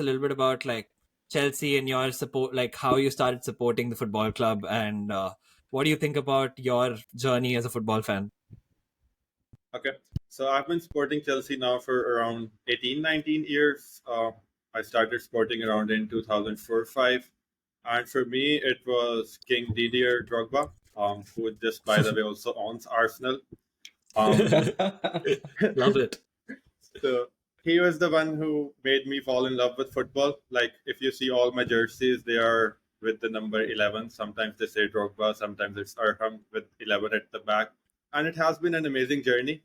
little bit about like Chelsea and your support, like how you started supporting the football club, and what do you think about your journey as a football fan? Okay. So I've been supporting Chelsea now for around 18, 19 years. I started supporting around in 2004-5. And for me, it was King Didier Drogba, who just, by the way, also owns Arsenal. Love it. So he was the one who made me fall in love with football. Like, if you see all my jerseys, they are with the number 11. Sometimes they say Drogba, sometimes it's Arham with 11 at the back. And it has been an amazing journey.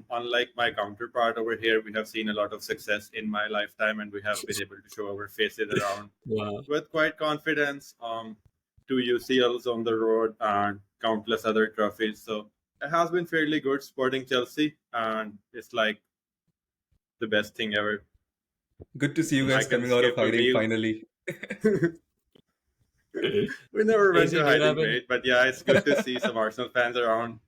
Unlike my counterpart over here, we have seen a lot of success in my lifetime, and we have been able to show our faces around Wow. with quite confidence. Two UCLs on the road and countless other trophies. So it has been fairly good supporting Chelsea, and it's like the best thing ever. Good to see you guys I can coming out of skip a hiding meal. finally. We never went Jason, to do you have hiding, any- mate. But yeah, it's good to see some Arsenal fans around.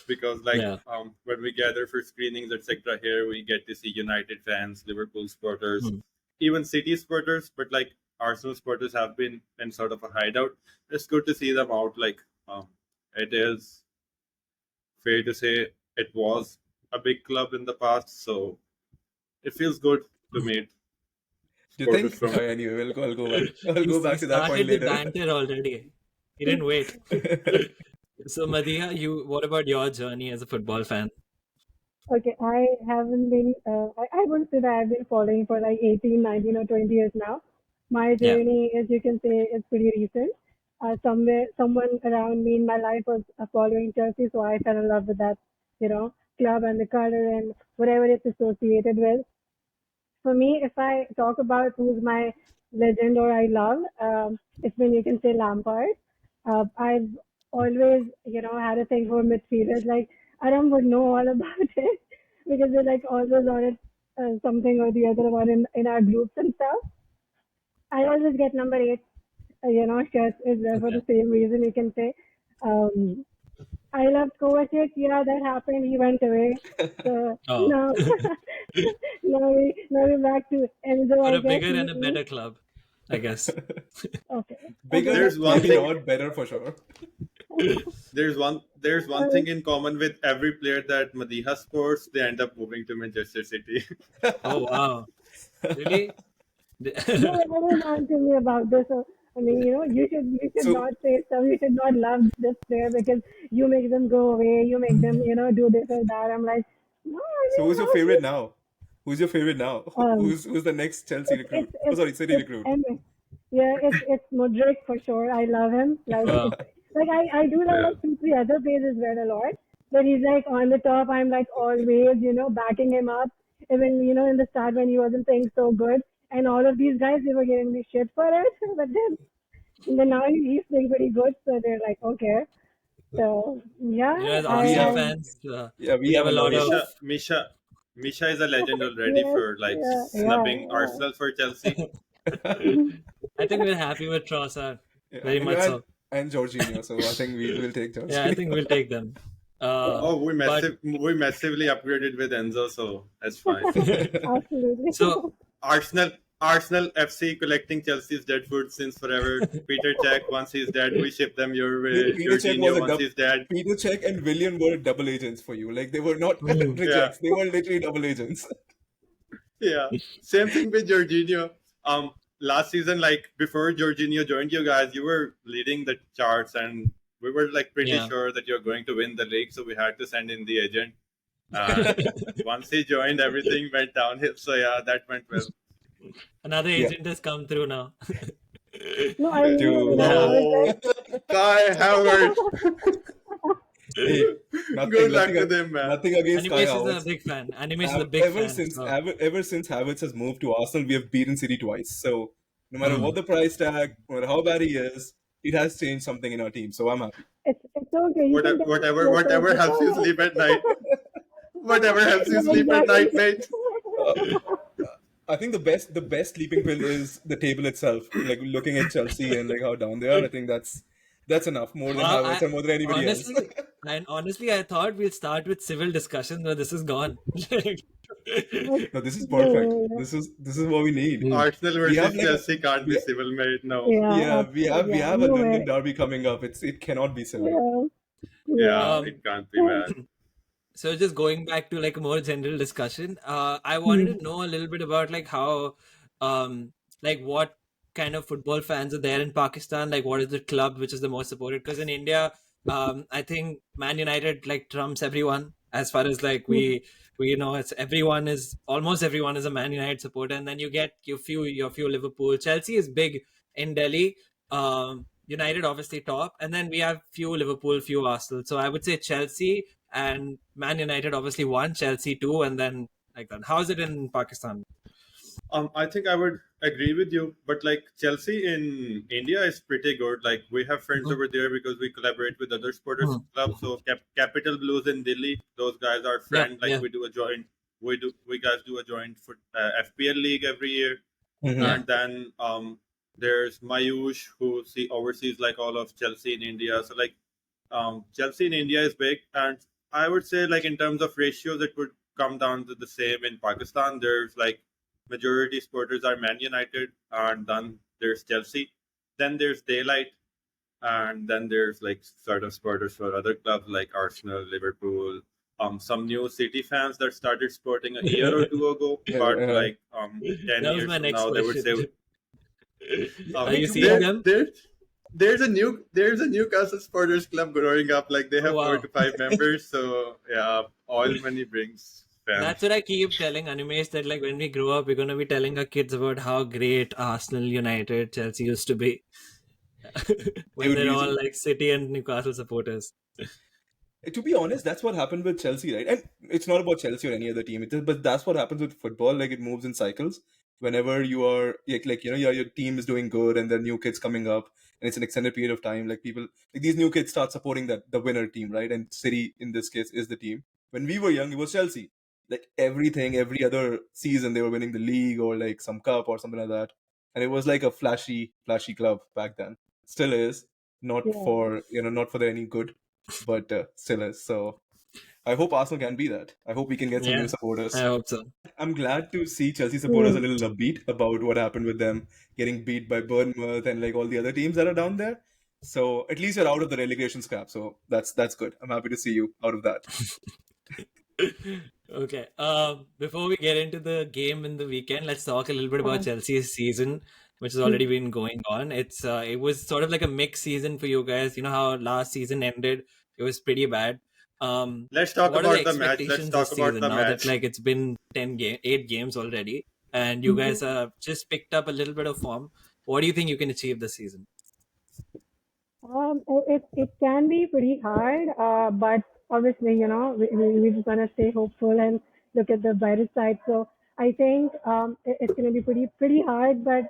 Because Yeah. when we gather for screenings, etc., here we get to see United fans, Liverpool supporters, Hmm. even City supporters. But like Arsenal supporters have been in sort of a hideout. It's good to see them out. Like it is fair to say it was a big club in the past, so it feels good to meet Do you think? supporters from. Anyway, I'll go back. I'll go back to that point started the later. banter already. He didn't wait. So Madhya, what about your journey as a football fan? Okay, I haven't been, I wouldn't say that I've been following for like 18, 19 or 20 years now. My Yeah. journey, as you can say, is pretty recent. Someone around me in my life was following Chelsea, so I fell in love with that, club and the color and whatever it's associated with. For me, if I talk about who's my legend or I love, it's when you can say Lampard. I've always, had a thing for midfielders. Like, Aram would know all about it because we're like always on it, something or the other one in our groups and stuff. I always get number 8, shirt is there for Okay. the same reason you can say. Um, I loved Kovacic. Yeah, that happened. He went away. So Oh, now, now we're back to Enzo. for I a guess. bigger and a better club, I guess. Okay. Bigger, Okay. There's one maybe thing. not better for sure. There's one thing in common with every player that Madiha sports. They end up moving to Manchester City. Oh wow, really? No, everyone answer me about this. So, I mean, you should So, not say stuff. You should not love this player because you make them go away. You make them, do this or that. I'm like, no, I so mean, who's your how favorite now? Who's your favorite now? Um, Who's the next Chelsea it's recruit? it's Oh, it's sorry, City it's recruit. anyway. Yeah, it's Mudrik for sure. I love him. Like Wow. it's like I do love Yeah. like 2, 3 other players as well a lot. But he's like on the top. I'm like always, backing him up. Even in the start when he wasn't playing so good, and all of these guys they were giving me shit for it. But then now he's playing pretty good, so they're like okay. So yeah, As We Arsenal have, fans, we we have have a a lot lot of. of. Misha is a legend already yes, for like yeah, snubbing yeah, Arsenal for Chelsea. I think we're happy with Trossard, Yeah, very much and, so. and Jorginho, so I think we will take Yeah, I Chelsea. think we'll take them. Oh, But we massively upgraded with Enzo, so that's fine. yeah. Absolutely. so Arsenal FC collecting Chelsea's dead food since forever. Peter Cech, once he's dead, we ship them your way. Peter Cech was Jorginho, a once he's dead. Peter Cech and William were double agents for you. Like they were not Mm. rejects; they were literally double agents. Yeah. Same thing with Jorginho. Last season, like before Jorginho joined you guys, you were leading the charts, and we were like pretty Yeah. sure that you're going to win the league, so we had to send in the agent. And once he joined, everything went downhill. So yeah, that went well. Another Yeah. agent has come through now. No, I mean, Dude. I was Oh, like, Kai Havertz. Hey, Good luck nothing, to them, man. nothing against Kai Animation is a Havertz. big fan. Animation is a big Ever fan. since So. ever since Havertz has moved to Arsenal, we have beaten City twice. So no matter Mm. what the price tag, no matter how bad he is, it has changed something in our team. So I'm happy. it's okay. You can Whatever helps you sleep at night. Whatever helps you sleep at night, mate. I think the best sleeping pill is the table itself. Like looking at Chelsea and like how down they are. I think that's enough. More than Wow, Havertz and more than anybody else. honestly, I thought we'll start with civil discussions, but this is gone. No, this is perfect. Yeah, This is what we need. Hmm. Arsenal We have versus like a Chelsea can't be we, civil, mate. No. yeah, yeah, we yeah. have a No London way. derby coming up. It cannot be civil. Yeah, Yeah, yeah. Um, it can't be, man. so just going back to like a more general discussion, I wanted Hmm. to know a little bit about like how, um, like what kind of football fans are there in Pakistan? Like, what is the club which is the most supported? Because in India, I think Man United like trumps everyone as far as like Hmm. we it's everyone is almost everyone is a Man United supporter, and then you get your few Liverpool. Chelsea is big in Delhi. United obviously top, and then we have few Liverpool, few Arsenal. So I would say Chelsea and Man United obviously won, Chelsea too, and then like that. How is it in Pakistan? I think I would agree with you, but like Chelsea in India is pretty good. Like we have friends Mhm. over there because we collaborate with other supporters Mhm. clubs. So Capital Blues in Delhi, those guys are Yeah, friends. Like yeah, we guys do a joint FPL league every year, Hmm. yeah. and then there's Mayush who oversees like all of Chelsea in India. So like Chelsea in India is big, and I would say like in terms of ratios, it would come down to the same in Pakistan. There's like majority supporters are Man United, and then there's Chelsea, then there's Daylight, and then there's like sort of supporters for other clubs like Arsenal, Liverpool. Some new City fans that started supporting a year or two ago, but Yeah. like 10 That was years my from next now, they would question. say I Are mean, you to be seeing honest, them? there's a Newcastle supporters club growing up. Like they Oh have four wow. to five members. So yeah, oil money brings That's what fans. I keep telling Animes that like when we grow up, we're gonna be telling our kids about how great Arsenal, United, Chelsea used to be when dude, they're we all like City and Newcastle supporters. to be honest, that's what happened with Chelsea, right? And it's not about Chelsea or any other team. But that's what happens with football. Like it moves in cycles. Whenever you are like your team is doing good and there are new kids coming up, and it's an extended period of time, like people like these new kids start supporting the winner team, right? And City in this case is the team. When we were young, it was Chelsea. Like everything, every other season they were winning the league or like some cup or something like that, and it was like a flashy club back then. Still is not Yeah. for not for any good, but still is. So I hope Arsenal can be that. I hope we can get some new Yeah, I supporters. hope so. I'm glad to see Chelsea supporters a Hmm. little upbeat about what happened with them getting beat by Bournemouth and like all the other teams that are down there. So at least you're out of the relegation scrap. So that's good. I'm happy to see you out of that. Okay. Before we get into the game in the weekend, let's talk a little bit about Uh, Chelsea's season, which has already hmm. been going on. It was sort of like a mixed season for you guys. You know how last season ended; it was pretty bad. Let's talk What are the about the match. Let's expectations talk this about season? the Now that match. like it's been 8 games already, and you Hmm. guys have just picked up a little bit of form. What do you think you can achieve this season? It can be pretty hard, but obviously, we just want to stay hopeful and look at the brighter side. So I think it's going to be pretty hard, but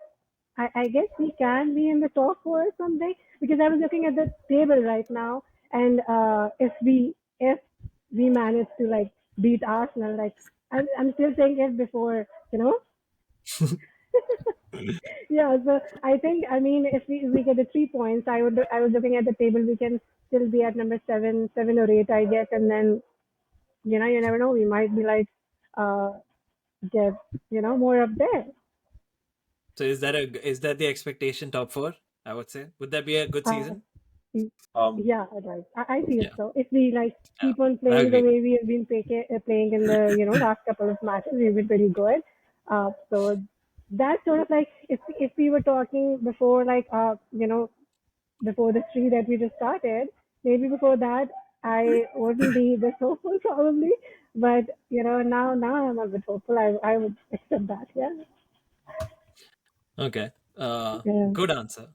I guess we can be in the top four someday because I was looking at the table right now, and if we manage to like beat Arsenal, like I'm still saying it before, Yeah, so I think if we get the 3 points, I was looking at the table, we can still be at number seven or eight, I guess, and then you never know, we might be like uh get more up there. So is that the expectation top four? I would say. Would that be a good Uh, season? Um, yeah, right. I feel Yeah, so. If we like yeah, keep on I playing the agree. way we have been playing in the last couple of matches, we've been pretty good. So that's sort of like if we were talking before, like before the streak that we just started. Maybe before that, I wouldn't be this hopeful probably, but now I'm a bit hopeful. I would accept that. Yeah. Okay. Yeah. Good answer.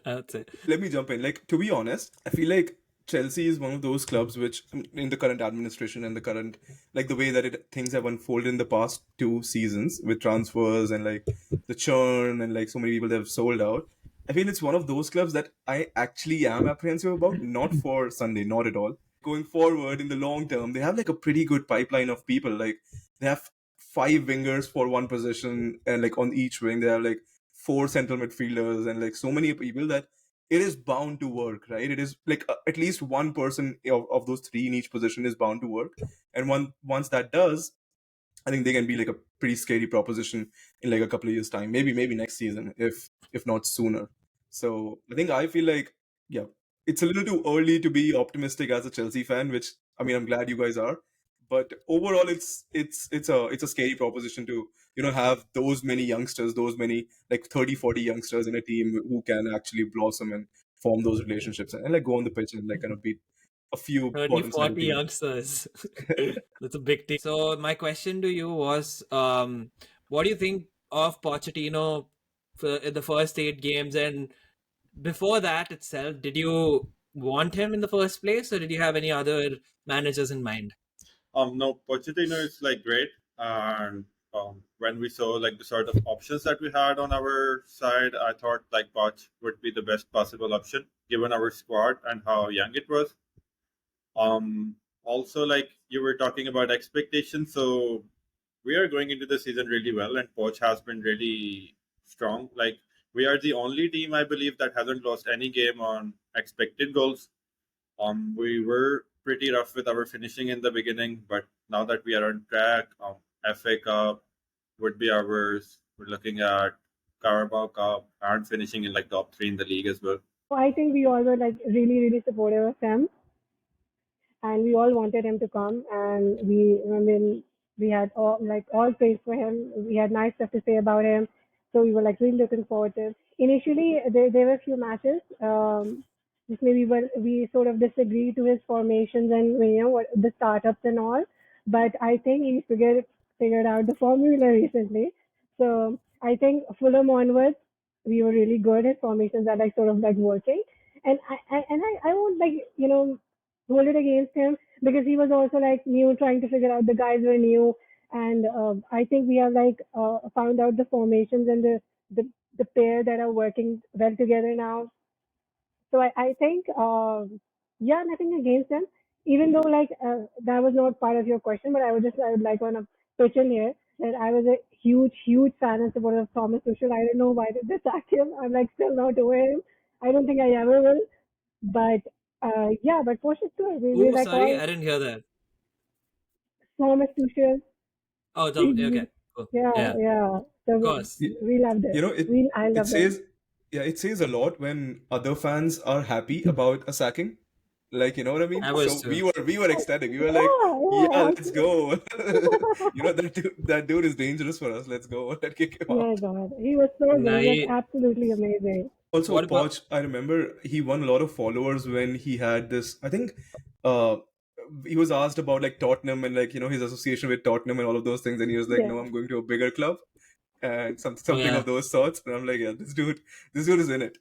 I would say. Let me jump in. Like to be honest, I feel like Chelsea is one of those clubs which, in the current administration and the current, like the way that things have unfolded in the past 2 seasons with transfers and like the churn and like so many people that have sold out. I feel it's one of those clubs that I actually am apprehensive about. Not for Sunday, not at all. Going forward in the long term, they have like a pretty good pipeline of people. Like they have 5 wingers for one position, and like on each wing they have like 4 central midfielders and like so many people that it is bound to work, right? It is like at least one person of those three in each position is bound to work, and once that does, I think they can be like a pretty scary proposition in like a couple of years' time. Maybe next season, if not sooner. So I think I feel like, yeah, it's a little too early to be optimistic as a Chelsea fan, which I mean I'm glad you guys are. But overall it's a scary proposition to, have those many youngsters, those many like 30, 40 youngsters in a team who can actually blossom and form those relationships and like go on the pitch and like kind of beat a few 30, bottom side 40 teams. youngsters. That's a big team. So my question to you was, what do you think of Pochettino in the first 8 games? And before that itself, did you want him in the first place, or did you have any other managers in mind? No, Pochettino is like great, and when we saw like the sort of options that we had on our side, I thought like Poch would be the best possible option given our squad and how young it was. Also, like you were talking about expectations, so we are going into the season really well, and Poch has been really strong. Like we are the only team, I believe, that hasn't lost any game on expected goals. We were pretty rough with our finishing in the beginning, but now that we are on track, FA Cup would be ours. We're looking at Carabao Cup and finishing in like top three in the league as well. So I think we all were like really, really supportive of him, and we all wanted him to come. And I mean, we had all praise for him. We had nice stuff to say about him, so we were like really looking forward to it. Initially, there were a few matches. Just maybe we sort of disagreed to his formations and what the startups and all, but I think he figured out the formula recently. So I think Fulham onwards, we were really good. His formations are like sort of like working, and I won't like hold it against him because he was also like new, trying to figure out the guys were new, and I think we have like found out the formations and the the pair that are working well together now. So I think yeah, nothing against him, even though like that was not part of your question, but I would like to pitch in here that I was a huge fan and supporter of Thomas Tuchel. I don't know why did they sack him. I'm like still not over him. I don't think I ever will. But yeah, but Porsche is good. We Oh, like sorry, all I didn't hear that. Thomas Tuchel. Oh, okay, cool. Yeah, Yeah, of yeah. So course. we loved it. It I it loved it. says, yeah, it says a lot when other fans are happy about a sacking. Like, you know what I mean? I was So too. we were ecstatic. We were like, Yeah, yeah, yeah. let's go. That dude is dangerous for us. Let's go. Let's kick him My out. God, he was so good. He was Nai, absolutely amazing. Also, what about? Poch, I remember he won a lot of followers when he had this. I think uh, he was asked about like Tottenham and like his association with Tottenham and all of those things, and he was like, "No, Yeah. I'm going to a bigger club," and Oh something of yeah, those sorts. And I'm like, "Yeah, this dude is in it."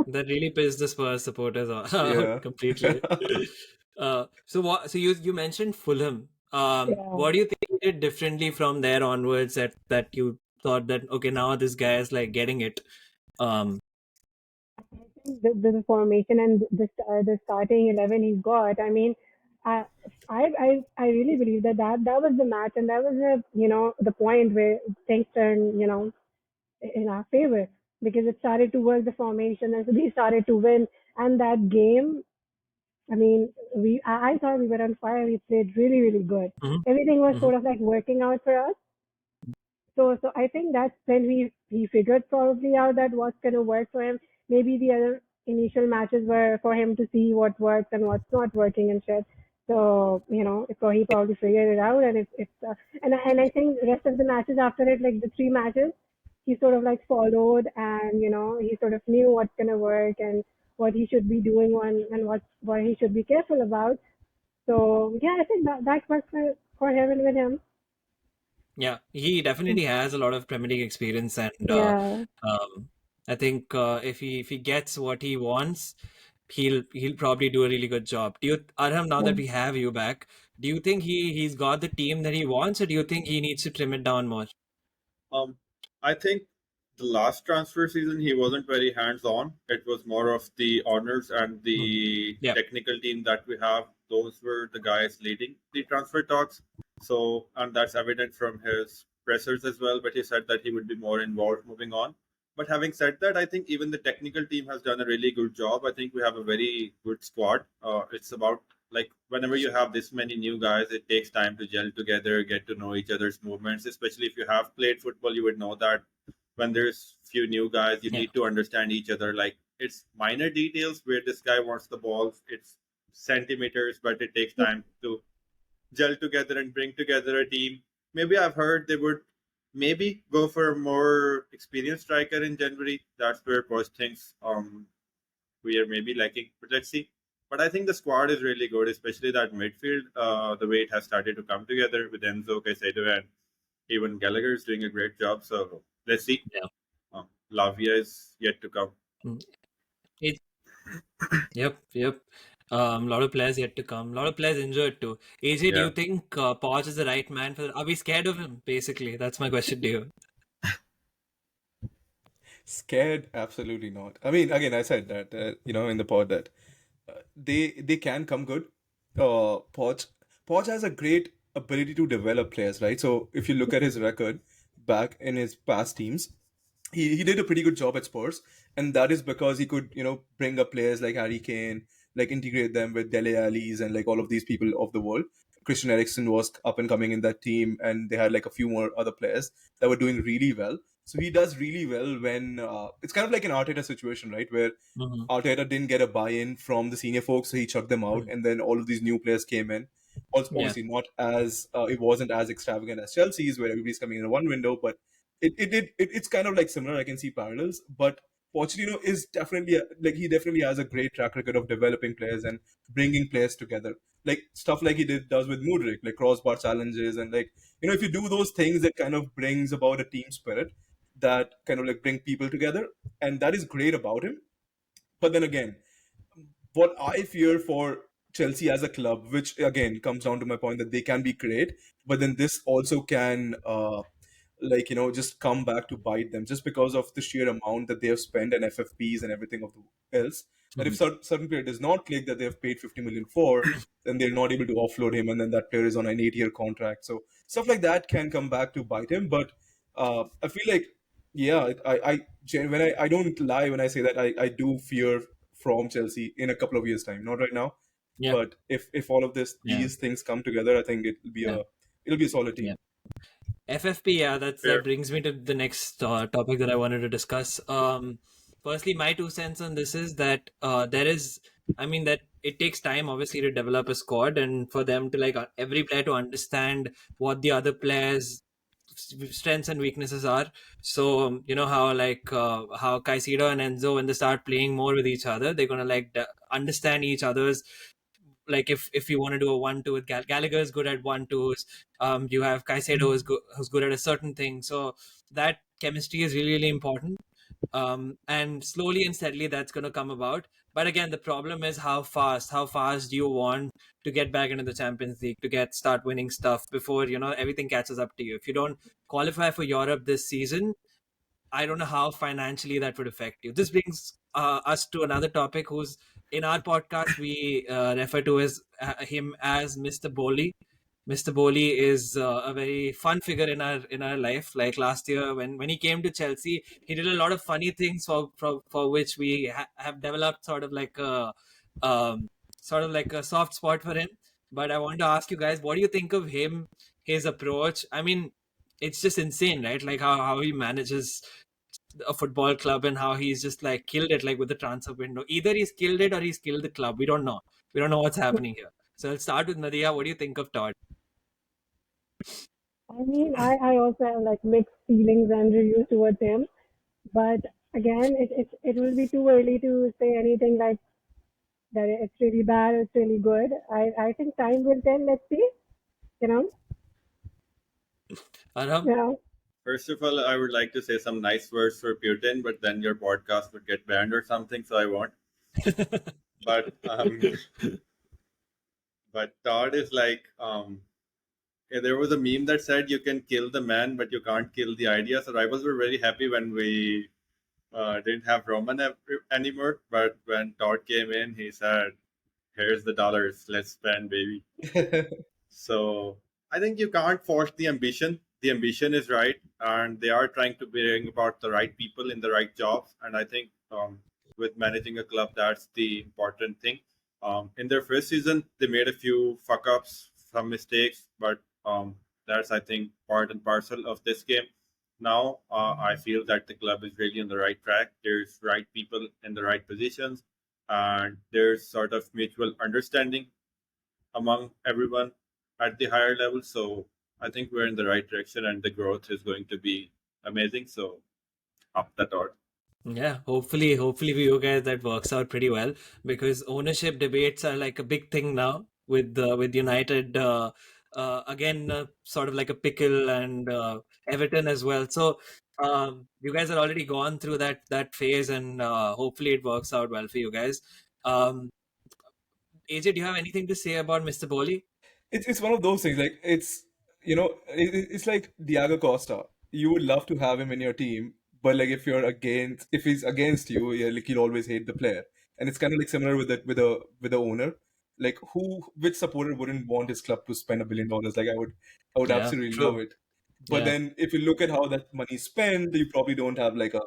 that really pissed the Spurs supporters out Yeah. completely. So what? So you mentioned Fulham. Yeah. What do you think you did differently from there onwards that you thought that okay, now this guy is like getting it? Um, The formation and the starting 11 he got. I mean, I I really believe that was the match, and that was the point where things turned in our favor because it started to work the formation, and so we started to win. And that game, I mean, I thought we were on fire. We played really really good. mhm, Everything was mhm. sort of like working out for us. So I think that's when he figured probably out that what's gonna work for him. Maybe the other initial matches were for him to see what works and what's not working and shit. So so he probably figured it out, and and I think the rest of the matches after it, like the three matches, he sort of like followed, and he sort of knew what's gonna work and what he should be doing and what he should be careful about. So yeah, I think that worked for him and with him. Yeah, he definitely has a lot of Premier League experience, and Yeah, um, I think if he gets what he wants, he'll probably do a really good job. Do you, Arham? Now yeah. that we have you back, do you think he's got the team that he wants, or do you think he needs to trim it down more? Um, I think the last transfer season he wasn't very hands on. It was more of the owners and Mm. the Yeah. technical team that we have. Those were the guys leading the transfer talks. So, and that's evident from his pressers as well. But he said that he would be more involved moving on. But having said that, I think even the technical team has done a really good job. I think we have a very good squad. It's about like whenever you have this many new guys, it takes time to gel together, get to know each other's movements. Especially if you have played football, you would know that when there's few new guys, you Yeah. need to understand each other. Like it's minor details where this guy wants the ball. It's centimeters, but it takes time to gel together and bring together a team. Maybe I've heard they would maybe go for a more experienced striker in January. That's where Post thinks we are maybe lacking. But let's see. But I think the squad is really good, especially that midfield. The way it has started to come together with Enzo, Caicedo, and even Gallagher is doing a great job. So let's see. Yeah. Lavia is yet to come. Mm. It, yep. A lot of players yet to come. A lot of players injured too. AJ, do Yeah. you think Poch is the right man for? Are we scared of him? Basically, that's my question to you. Scared? Absolutely not. I mean, again, I said that in the pod that they can come good. Poch has a great ability to develop players, right? So if you look at his record back in his past teams, he did a pretty good job at Spurs, and that is because he could bring up players like Harry Kane, like integrate them with Dele Alli's and like all of these people of the world. Christian Eriksen was up and coming in that team, and they had like a few more other players that were doing really well. So he does really well when it's kind of like an Arteta situation, right? Where Mm-hmm. Arteta didn't get a buy-in from the senior folks, so he chucked them out, Mm-hmm. and then all of these new players came in. Also, Yeah. obviously, not as it wasn't as extravagant as Chelsea's, where everybody's coming in one window, but it's kind of like similar. I can see parallels, but Pochettino is definitely he definitely has a great track record of developing players and bringing players together, like stuff like he does with Mudryk, like crossbar challenges, and like if you do those things, that kind of brings about a team spirit that kind of like bring people together, and that is great about him. But then again, what I fear for Chelsea as a club, which again comes down to my point that they can be great, but then this also can just come back to bite them just because of the sheer amount that they have spent and FFPs and everything else. That if Mm-hmm. certain player does not click that they have paid 50 million for, then they're not able to offload him, and then that player is on an 8-year contract. So stuff like that can come back to bite him. But I feel like, yeah, when I don't lie when I say that I do fear from Chelsea in a couple of years' time. Not right now, Yeah. but if all of Yeah. these things come together, I think Yeah. it'll be a solid Yeah. team. FFP, yeah, that Fair. brings me to the next topic that I wanted to discuss. Firstly, my 2 cents on this is that that it takes time, obviously, to develop a squad and for them to every player to understand what the other players' strengths and weaknesses are. So you know how Caicedo and Enzo, when they start playing more with each other, they're gonna understand each other's, like if you want to do a 1-2 with Gallagher is good at 1-2s. You have Caicedo who's good at a certain thing. So that chemistry is really, really important. And slowly and steadily that's going to come about. But again, the problem is how fast do you want to get back into the Champions League, to start winning stuff before everything catches up to you. If you don't qualify for Europe this season, I don't know how financially that would affect you. This brings us to another topic, who's in our podcast we refer to as him as Mr. Boehly. Mr. Boehly is a very fun figure in our life. Like last year, when he came to Chelsea, he did a lot of funny things for which we have developed um, sort of like a soft spot for him. But I want to ask you guys, what do you think of him? His approach. I mean, it's just insane, right? Like how he manages a football club and how he's just like killed it, like with the transfer window. Either he's killed it or he's killed the club. We don't know. We don't know what's happening here. So let's start with Nadia. What do you think of Todd? I mean, I also have like mixed feelings and reviews towards him, but again, it will be too early to say anything like that. It's really bad. It's really good. I think time will tell. Let's see. You know. Arham? Yeah. First of all, I would like to say some nice words for Putin, but then your podcast would get banned or something, so I won't. But but Todd is like there was a meme that said you can kill the man, but you can't kill the idea. So rivals were very happy when we didn't have Roman anymore. But when Todd came in, he said, "Here's the dollars, let's spend, baby." So I think you can't force the ambition. The ambition is right, and they are trying to bring about the right people in the right jobs. And I think with managing a club, that's the important thing. In their first season, they made a few fuck ups, some mistakes, but that's, I think, part and parcel of this game. Now, I feel that the club is really on the right track. There's right people in the right positions, and there's sort of mutual understanding among everyone at the higher level. So I think we're in the right direction, and the growth is going to be amazing. So up the door. Yeah, hopefully for you guys that works out pretty well, because ownership debates are like a big thing now with United again, sort of like a pickle, and Everton as well. So you guys are already gone through that phase, and hopefully it works out well for you guys. Um, AJ, do you have anything to say about Mr. Boehly? It's one of those things. Like it's it's like Diego Costa. You would love to have him in your team, but like if he's against you, yeah, like you'll always hate the player. And it's kind of like similar with the owner. Like which supporter wouldn't want his club to spend $1 billion? Like I would Yeah, absolutely love true. it. But Yeah. then if you look at how that money is spent, you probably don't have like a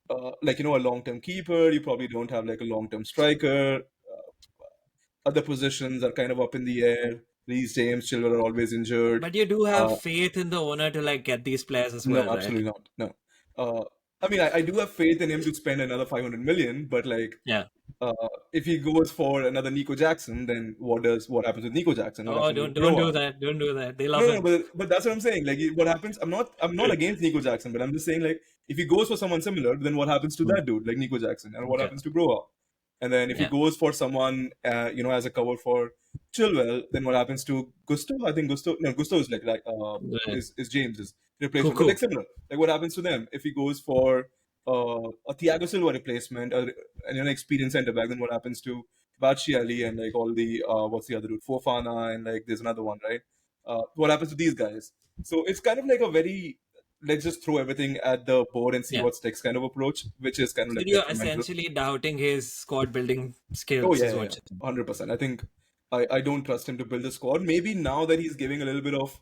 long term keeper. You probably don't have like a long term striker. Other positions are kind of up in the air. Reece James, Chilwell are always injured. But you do have Uh, faith in the owner to like get these players as no, well, right? absolutely not. No. I mean, I do have faith in him to spend another 500 million, but like, Yeah. uh, if he goes for another Nico Jackson, then what happens with Nico Jackson? What Oh, happens don't with don't do Broa? that. Don't do that. They love No, no, him. but that's what I'm saying. Like, what happens? I'm not against Nico Jackson, but I'm just saying like, if he goes for someone similar, then what happens to Hmm. that dude, like Nico Jackson, and what Okay. happens to Broa? And then if he Yeah. goes for someone, as a cover for Chilwell, then what happens to Gusto? I think Gusto is Right. is James's replacement, but Cuckoo. like similar. Like what happens to them if he goes for a Thiago Silva replacement, and experienced centre back? Then what happens to Batshuayi and like all the what's the other dude, Fofana, and like there's another one, right? What happens to these guys? So it's kind of like a very let's just throw everything at the board and see Yeah. what sticks kind of approach, which is kind of So like you're detrimental. essentially doubting his squad building Oh skills, yeah, is yeah, what yeah. you're saying. 100%. I think I don't trust him to build a squad. Maybe now that he's giving a little bit of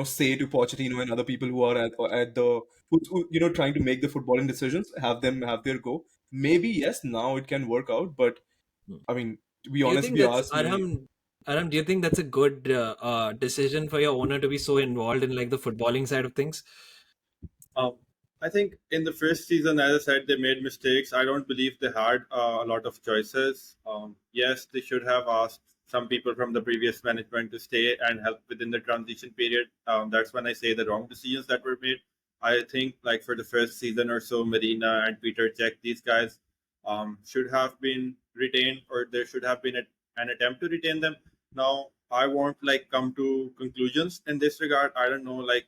say to Pochettino and other people who are at the who trying to make the footballing decisions, have them have their go. Maybe yes, now it can work out. But Hmm. I mean, to be Do you honest, if think you that's ask me, Aram, do you think that's a good decision for your owner to be so involved in like the footballing side of things? Um, I think in the first season, as I said, they made mistakes. I don't believe they had a lot of choices. Yes, they should have asked some people from the previous management to stay and help within the transition period. That's when I say the wrong decisions that were made. I think, like for the first season or so, Medina and Peter Cech, these guys should have been retained, or there should have been an attempt to retain them. Now, I won't like come to conclusions in this regard. I don't know, like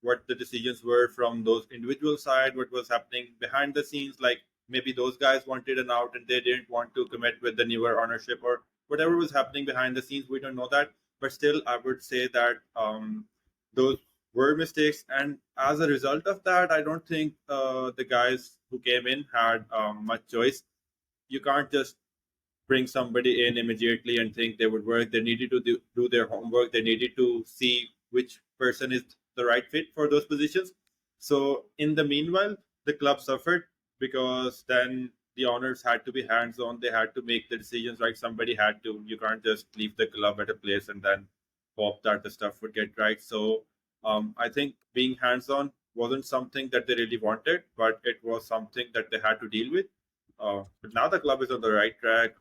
what the decisions were from those individual side, what was happening behind the scenes. Like maybe those guys wanted an out and they didn't want to commit with the newer ownership, or whatever was happening behind the scenes. We don't know that, but still, I would say that those were mistakes, and as a result of that, I don't think the guys who came in had much choice. You can't just bring somebody in immediately and think they would work. They needed to do their homework. They needed to see which person is the right fit for those positions. So in the meanwhile, the club suffered because then the owners had to be hands on. They had to make the decisions. Right, somebody had to. You can't just leave the club at a place and then hope that the stuff would get right. So I think being hands on wasn't something that they really wanted, but it was something that they had to deal with. But now the club is on the right track.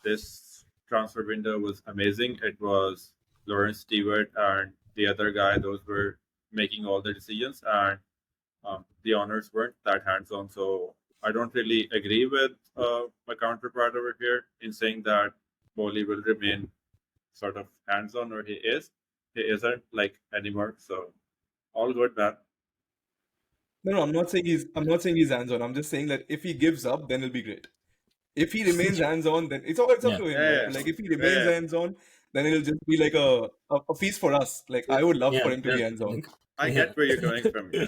This transfer window was amazing. It was Lawrence Stewart and the other guy; those were making all the decisions, and the owners weren't that hands-on. So I don't really agree with my counterpart over here in saying that Bowley will remain sort of hands-on, or he is. He isn't like anymore. So all good, man. no, I'm not saying he's hands on. I'm just saying that if he gives up, then it'll be great. If he remains hands on, then it's up Yeah. to him, right? Yeah, But like if he yeah, remains yeah. hands on, then it'll just be like a feast for us. Like I would love Yeah. for him to be hands on. Like, I yeah. get where you're coming from. Yeah.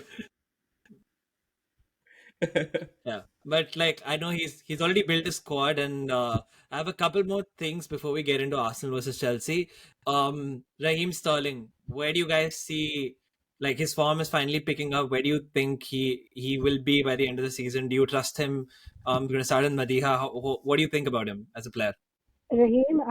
Yeah, but like I know he's already built a squad, and I have a couple more things before we get into Arsenal versus Chelsea. Raheem Sterling, where do you guys see like his form is finally picking up? Where do you think he will be by the end of the season? Do you trust him? Going to start in Madiha. What do you think about him as a player? Raheem,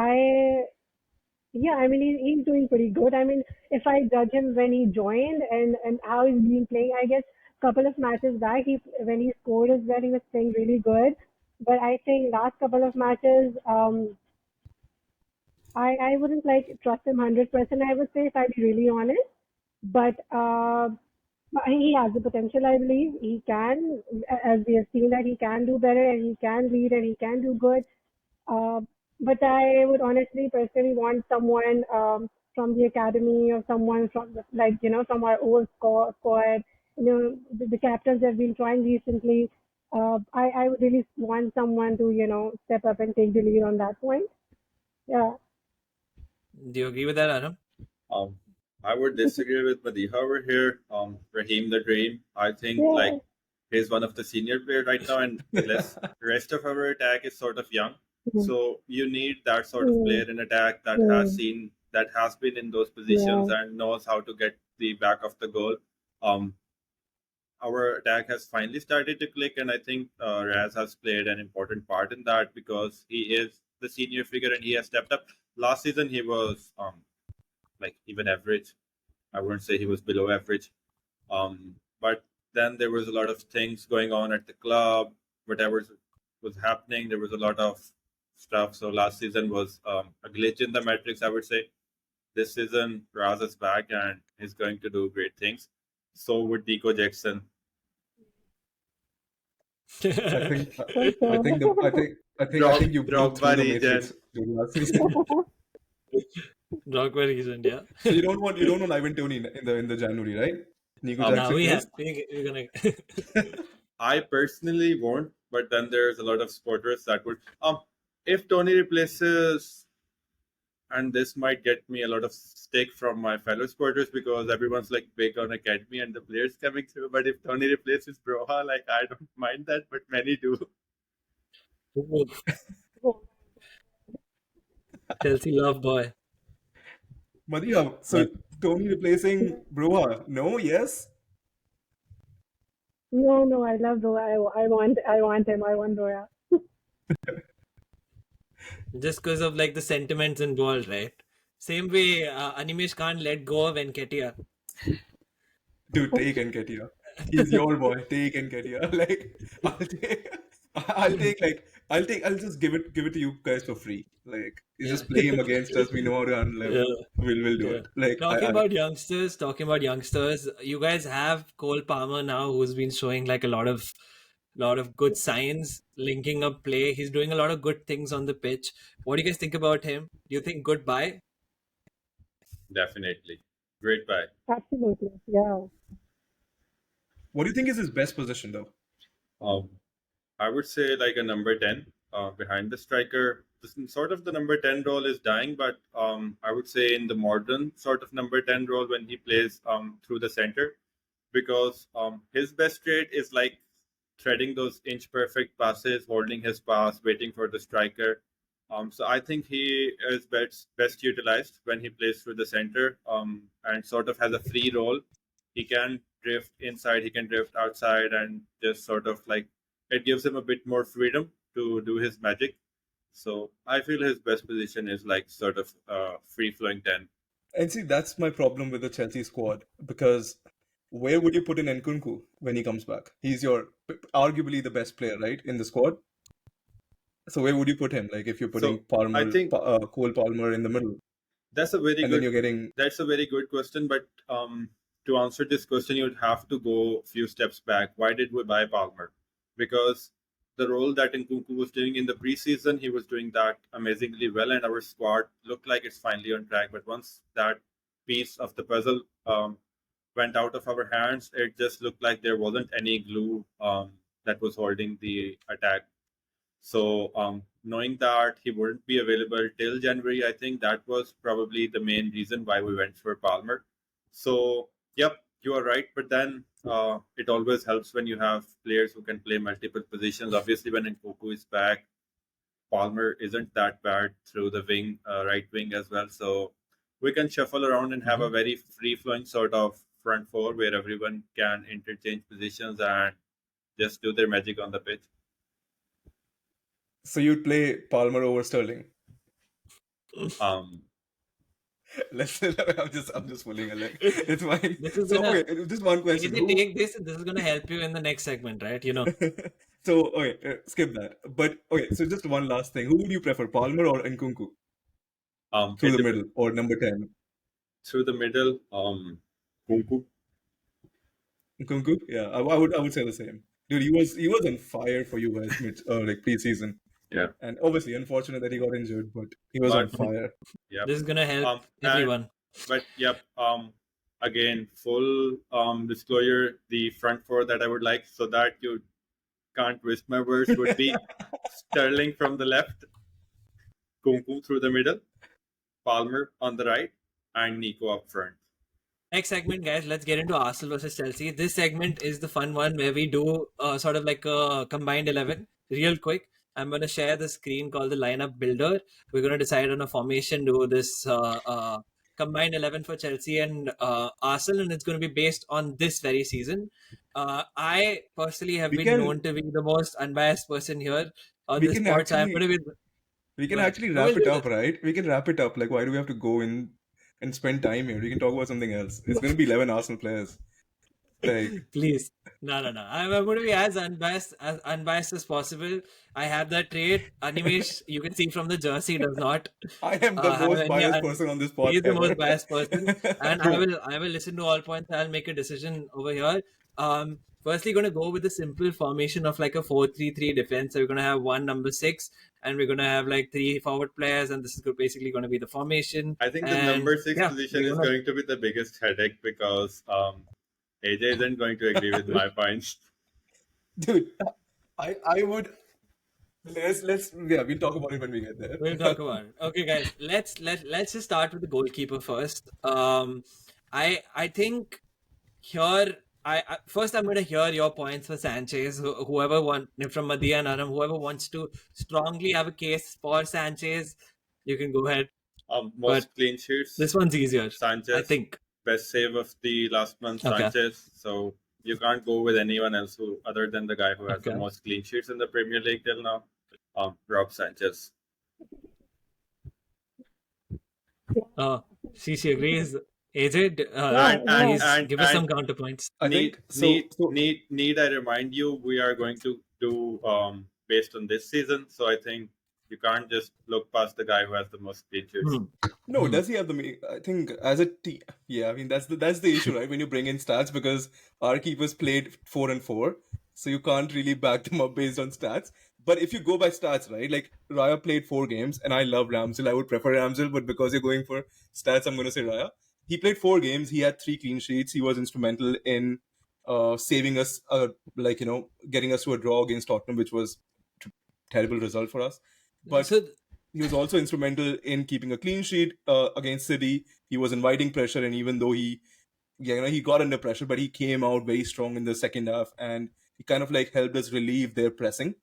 yeah, I mean, he's doing pretty good. I mean, if I judge him when he joined and how he's been playing, I guess couple of matches back, when he scored as well, he was playing really good. But I think last couple of matches, I wouldn't like trust him 100%. I would say if I be really honest, but he has the potential. I believe he can, as we have seen that he can do better and he can lead and he can do good. Uh, but I would honestly personally want someone from the academy or someone from like from our old squad. The captains have been trying recently. I would really want someone to step up and take the lead on that point. Yeah. Do you agree with that, Aram? Um, I would disagree with Madiha over here. Raheem the Dream. I think Yeah. like he's one of the senior players right now, and rest of our attack is sort of young. Mm, So you need that sort of mm, player in attack mm, that has been in those positions yeah. and knows how to get the back of the goal. Um, our attack has finally started to click, and I think Raz has played an important part in that because he is the senior figure and he has stepped up. Last season he was like even average. I wouldn't say he was below average. But then there was a lot of things going on at the club. Whatever was happening, there was a lot of stuff. So last season was a glitch in the metrics, I would say. This season, Raz is back and he's going to do great things. So would Deco Jackson. I think For I think the I think you broke through Drogba the region. matrix during last season. sure. Drogba reason, yeah. So you don't want Ivan Tony in the January, right? Nico Now Jackson we have. is. We're gonna. I personally won't, but then there's a lot of supporters that would. If Tony replaces, and this might get me a lot of stick from my fellow supporters because everyone's like big on academy and the players coming through. But if Tony replaces Broha, like I don't mind that, but many do. Chelsea love boy. Madhya, so But Tony replacing Broha? No, yes. No, no, I love Doha. I want him. I want Doha. just because of like the sentiments involved, right? Same way, Animesh can't let go of Enketia. Dude, take Nketiah. He's your boy. Take Nketiah. Like I'll just give it to you guys for free. Like you Yeah. just play him against us. We know how to handle him. Yeah. We'll do Yeah. it. Like Talking about youngsters, you guys have Cole Palmer now, who's been showing like a lot of good signs, linking up play. He's doing a lot of good things on the pitch. What do you guys think about him? Do you think goodbye? Definitely. Great buy. Absolutely. Yeah. what do you think is his best position though? Um, I would say like a number 10 behind the striker. Sort of the number 10 role is dying, but I would say in the modern sort of number 10 role when he plays through the center, because his best trait is like threading those inch perfect passes, holding his pass, waiting for the striker. So I think he is best utilized when he plays through the center and sort of has a free role. He can drift inside, he can drift outside, and just sort of like it gives him a bit more freedom to do his magic. So I feel his best position is like sort of free flowing 10. And see, that's my problem with the Chelsea squad because where would you put in Nkunku when he comes back? He's your arguably the best player, right, in the squad. So where would you put him? Like if you're putting So I think Cole Palmer in the middle, that's a very and then good you're getting that's a very good question. But to answer this question, you'd have to go a few steps back. Why did we buy Palmer? Because the role that Nkunku was doing in the preseason, he was doing that amazingly well, and our squad looked like it's finally on track. But once that piece of the puzzle went out of our hands, it just looked like there wasn't any glue that was holding the attack. So, knowing that he wouldn't be available till January, I think that was probably the main reason why we went for Palmer. So, yep, you are right. But then it always helps when you have players who can play multiple positions. Obviously, when Nkoku is back, Palmer isn't that bad through the wing, right wing as well. So, we can shuffle around and have a Mhm. very free flowing sort of front four where everyone can interchange positions and just do their magic on the pitch. so you'd play Palmer over Sterling. Um, I'm just pulling a leg. It's fine. This is So gonna okay, just one question. AJ, take this. This is gonna help you in the next segment, right? You know. So okay, skip that. But okay, so just one last thing. Who would you prefer, Palmer or Nkunku? Through it the dep- middle or number 10? through the middle, Kunku. Nkunku? Yeah, I would say the same. Dude, he was on fire for you guys like preseason. Yeah. And obviously unfortunate that he got injured, but he was on But fire. yep. This is gonna help And everyone. but yep. Again, full disclosure. The front four that I would like, so that you can't twist my words, would be Sterling from the left, Kunku through the middle, Palmer on the right, and Nico up front. Next segment, guys, let's get into Arsenal versus Chelsea. This segment is the fun one where we do sort of like a combined 11 real quick. I'm going to share the screen called the lineup builder. We're going to decide on a formation, do this combined 11 for Chelsea and Arsenal, and it's going to be based on this very season. I personally have We been known can to be the most unbiased person here on we this can pod, so I'm going actually to be. we can Go ahead. actually No, wrap we'll it do up, this. right? We can wrap it up. Like, why do we have to go in and spend time here? We can talk about something else. It's going to be 11 Arsenal players. Like, Please. No, no, no. I'm going to be as unbiased as possible. I have that trait. Animesh, you can see from the jersey, does not I am the have most any. biased person on this He pod is the ever. most biased person, and I True. will listen to all points. I'll make a decision over here. Firstly, going to go with the simple formation of like a 4-3-3 defense. So we're going to have one number 6, and we're going to have like 3 forward players, and this is basically going to be the formation. I think the And number 6 yeah, position we're is gonna. going to be the biggest headache because AJ isn't going to agree with my points. Dude, I would let's yeah, we'll talk about it when we get there. We'll talk about it. Okay, guys, let's just start with the goalkeeper first. I think here first I'm going to hear your points for Sanchez. Whoever from Madhya and Aram, whoever wants to strongly have a case for Sanchez, you can go ahead. But Most clean sheets, this one's easier, I Sanchez. think. Best save of the last month, Okay. Sanchez. So you can't go with anyone else other than the guy who has the Okay. most clean sheets in the Premier League till now. Rob Sanchez. She agrees. AJ, Yeah, please give us some counterpoints. I think so. Need I remind you, we are going to do based on this season. So I think you can't just look past the guy who has the most clean sheets. No, does he have I think as a team, yeah. I mean that's the issue, right? When you bring in stats, because our keepers played 4-4, so you can't really back them up based on stats. But if you go by stats, right? Like Raya played 4 games, and I love Ramsdale. I would prefer Ramsdale, but because you're going for stats, I'm going to say Raya. He played 4 games. He had 3 clean sheets. He was instrumental in saving us, getting us to a draw against Tottenham, which was a terrible result for us. But he was also instrumental in keeping a clean sheet against City. He was inviting pressure, and even though he got under pressure, but he came out very strong in the second half, and he kind of like helped us relieve their pressing.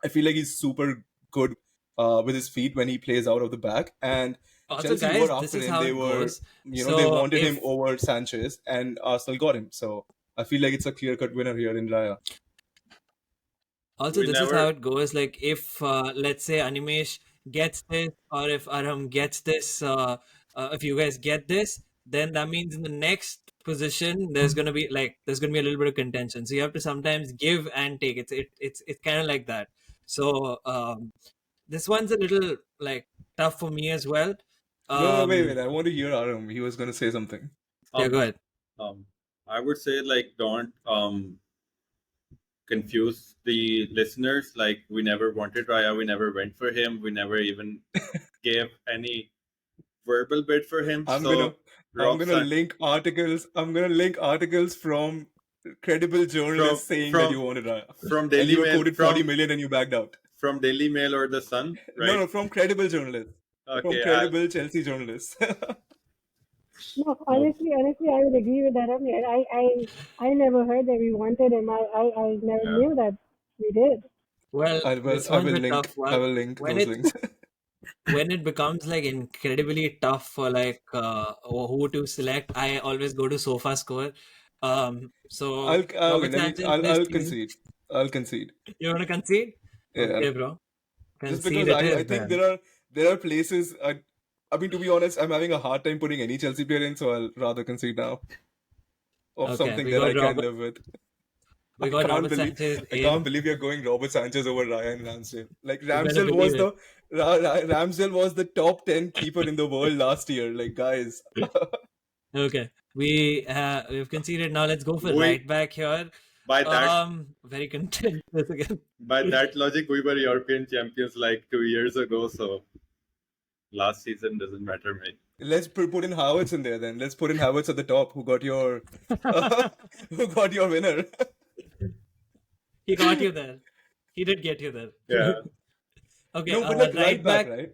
I feel like he's super good with his feet when he plays out of the back. And Also, Chelsea guys, were this after is him. how They it were, goes. they wanted him if over Sanchez, and Arsenal got him. So I feel like it's a clear-cut winner here in Raya. Also, We this is never- how it goes. Like, if let's say Animesh gets this, or if Aram gets this, if you guys get this, then that means in the next position there's gonna be a little bit of contention. So you have to sometimes give and take. It's kind of like that. So this one's a little like tough for me as well. No, wait. I want to hear Aram. He was going to say something. Yeah, go ahead. I would say don't confuse the listeners. Like, we never wanted Raya, we never went for him, we never even gave any verbal bid for him. I'm gonna link articles. I'm gonna link articles from credible journalists saying that you wanted Raya. From And Daily you were Mail, quoted 40 million and you backed out. from Daily Mail or the Sun, right? No, from credible journalists. From Okay, credible Chelsea journalists. No, honestly, I would agree with that. I never heard that we wanted him. I never knew that we did. Well, this one's a tough one. I will link When those it links. when it becomes like incredibly tough for like who to select, I always go to Sofa Score. So Robert Sanchez this I'll season. concede. I'll concede. You want to concede? Yeah. Okay, bro. Just Concede because it I is think then. there are places I mean, to be honest, I'm having a hard time putting any Chelsea player in, so I'll rather concede now of Okay, something we that got I can Robert. live with. We got Robert Sanchez I can't in. believe you're going Robert Sanchez over Ryan Ramsdale. Like You better Ramsdale was believe it. Ramsdale was the top 10 keeper in the world last year. Like guys, Okay, we've conceded. Now let's go for We right back here. by that Very contentious again. by that logic, we were European champions like 2 years ago. So last season doesn't matter, mate. let's put in Havertz in there then. Let's put in Havertz at the top. Who got your who got your winner? He got you there. He did get you there. Yeah. Okay, No, but like right back, back. right?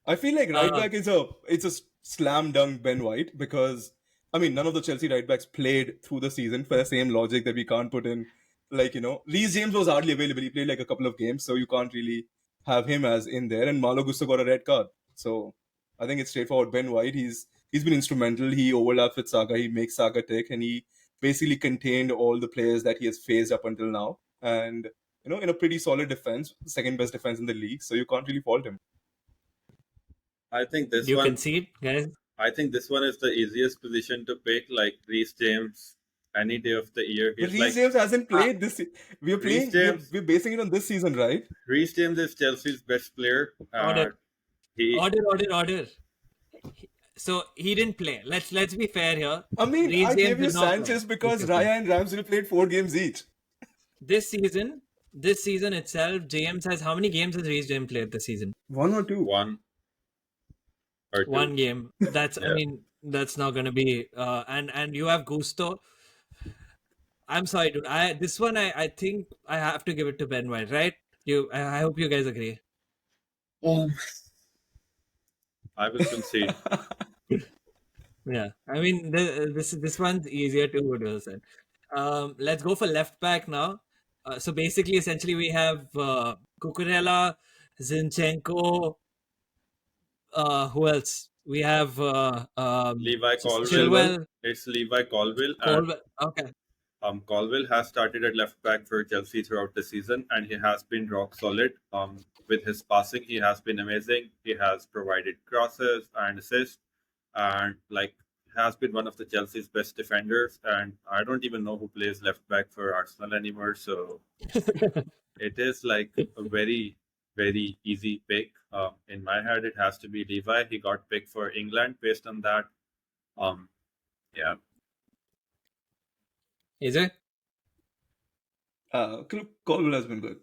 I feel like right back is a slam dunk Ben White because I mean none of the Chelsea right backs played through the season for the same logic that we can't put in like Reece James was hardly available. He played like a couple of games, so you can't really have him as in there. And Malo Gusto got a red card, so I think it's straightforward. Ben White, he's been instrumental. He overlaps with Saga. He makes Saga tick, and he basically contained all the players that he has faced up until now. And in a pretty solid defense, second best defense in the league, so you can't really fault him. I think this Do you one. concede, guys? I think this one is the easiest position to pick. Like Reece James, any day of the year. But He's Reece James hasn't played this. We're Reece playing. James- We're basing it on this season, right? Reece James is Chelsea's best player. Order. He Order. So he didn't play. Let's be fair here. I mean, Reece I James gave you did not play. Sanchez because Raya and Ramsdale played 4 games each. This season itself, James has how many games has Reece James played this season? 1 or 2. one or two. One game. That's I Yeah. mean that's not gonna be. And you have Gusto. I'm sorry, dude. I think I have to give it to Ben White, right? I hope you guys agree. I will concede. Yeah, I mean this one's easier to do. Let's go for left back now. So basically, essentially, we have Cucurella, Zinchenko. Who else? We have Levi Colwill. Chilwell. It's Levi Colwill. And Colwell. Okay. Colwill has started at left back for Chelsea throughout the season, and he has been rock solid. With his passing, he has been amazing. He has provided crosses and assists, and has been one of the Chelsea's best defenders. And I don't even know who plays left back for Arsenal anymore. So it is like a very, very easy pick. In my head, it has to be Levi. He got picked for England based on that. Yeah. Is it? Colwell has been good.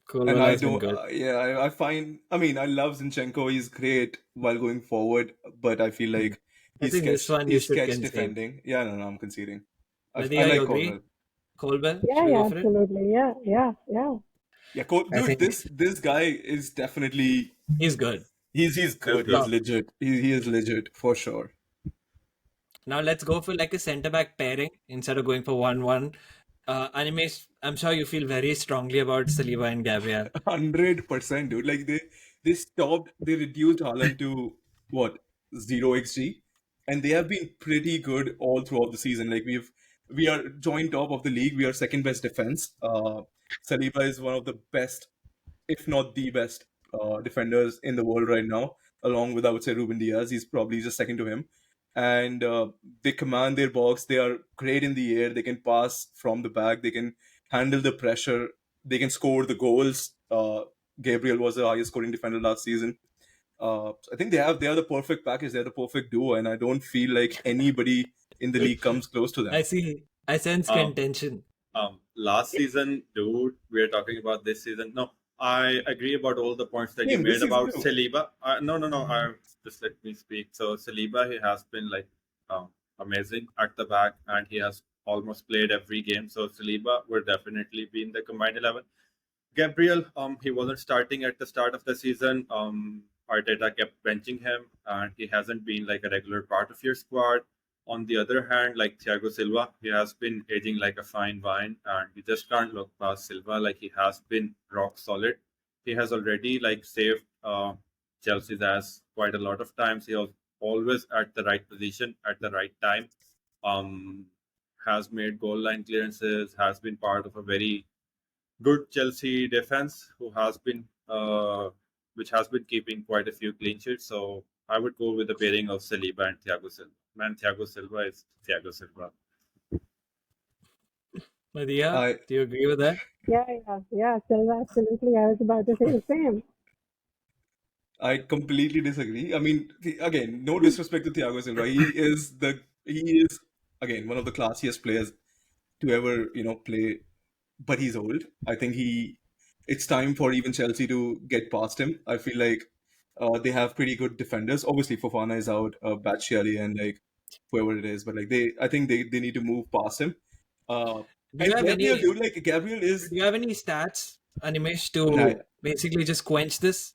Colwell And I has been don't, good. I find, I mean, I love Zinchenko. He's great while going forward, but I feel like I think this one you he's should sketch concede. defending. Yeah, no, I'm conceding. I Nadia, like you agree? Colwell. Colwell? Yeah, Should we yeah, go for it? absolutely. Yeah. Yeah, I dude, think- this guy is definitely He's good. he's good. good. He's legit. He is legit for sure. Now let's go for like a centre back pairing instead of going for 1-1. Animesh, I'm sure you feel very strongly about Saliba and Gabriel. 100%, dude. Like they reduced Haaland to what 0 xg, and they have been pretty good all throughout the season. Like we are joint top of the league. We are second best defense. Saliba is one of the best, if not the best, defenders in the world right now. Along with I would say Ruben Diaz, he's probably just second to him. And they command their box. They are great in the air. They can pass from the back. They can handle the pressure. They can score the goals. Gabriel was the highest scoring defender last season. I think they are the perfect package. They're the perfect duo, and I don't feel like anybody in the league comes close to them. I sense contention. Last season, dude, we are talking about this season. No, I agree about all the points that you Same, this made about season too. Saliba. No. Just let me speak. So Saliba, he has been amazing at the back, and he has almost played every game. So Saliba would definitely be in the combined 11. Gabriel, he wasn't starting at the start of the season. Arteta kept benching him, and he hasn't been like a regular part of your squad. On the other hand, like Thiago Silva, he has been aging like a fine wine, and you just can't look past Silva. Like he has been rock solid. He has already saved Chelsea's ass quite a lot of times. He was always at the right position at the right time. Has made goal line clearances. Has been part of a very good Chelsea defense, who has been which has been keeping quite a few clean sheets. So I would go with the pairing of Saliba and Thiago Silva. Man, Thiago Silva is Thiago Silva. Madhya, I do you agree with that? Yeah. Still, absolutely. I was about to say the same. I completely disagree. I mean, again, no disrespect to Thiago Silva. He is again one of the classiest players to ever play, but he's old. I think it's time for even Chelsea to get past him. I feel like they have pretty good defenders. Obviously, Fofana is out, Batshuayi and like whoever it is, but like I think they need to move past him. Uh, Do you and have Gabriel, any? dude, like Gabriel Do is, you have any stats, Animesh, nah, to basically just quench this?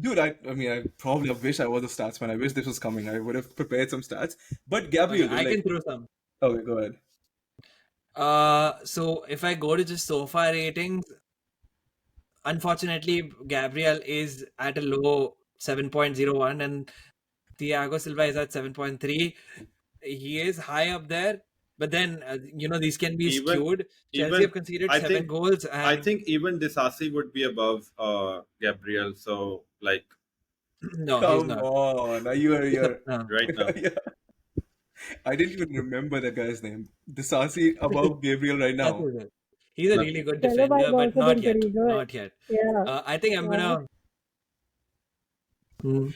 dude. I mean, I probably wish I was a stats man. I wish this was coming. I would have prepared some stats. But Okay, Gabriel, dude, I can like, throw some. okay, go ahead. So if I go to just SOFA ratings, unfortunately, Gabriel is at a low 7.01 and Thiago Silva is at 7.3. He is high up there, but then these can be Even skewed. Chelsea even have conceded I 7 think goals, I and think even Disasi would be above Gabriel. So like no, he's Come not. on, you're No. right now. yeah. I didn't even remember that guy's name. Disasi above Gabriel right That's now. it. He's a really Nothing. good Chalobah has defender, but also not been yet. pretty good. Not yet. Yeah. I think I'm Yeah. gonna. Hmm,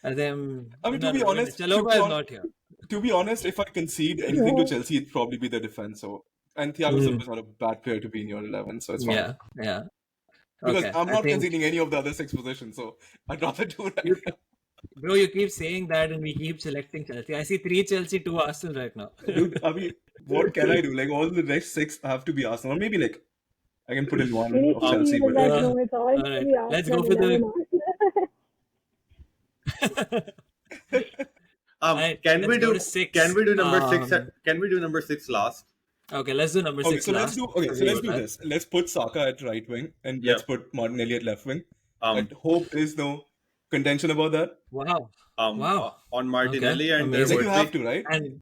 I think I mean, no, no, no. to be Chalobah is on, not here. to be honest, if I concede anything to Yeah. Chelsea, it'd probably be the defense. So, and Thiago Hmm, Silva is not a bad player to be in your 11, so it's fine. yeah, yeah. Because Okay, I'm I not think conceding any of the other 6 positions, so I'd rather do right you, now. bro, you keep saying that, and we keep selecting Chelsea. I see 3 Chelsea, 2 Arsenal right now. Dude, I mean, what can I do? Like, all the next 6 have to be Arsenal. Or maybe, like, I can put in one of Um, Chelsea, Initially, it was but like, Uh, no, it's all all going to right, be let's go Arsenal for 11 the. Arsenal. can Let's we go to do can 6. we do number six? Can we do number 6 last? Okay, let's do number okay, 6 so let's last. do okay, so Agree let's with do that. this. Let's put Saka at right wing and let's Yep. put Martinelli at left wing. I Um hope there's no contention about that. Wow, on wow. Okay, Martinelli, and there Like amazing. you would have be to, right? And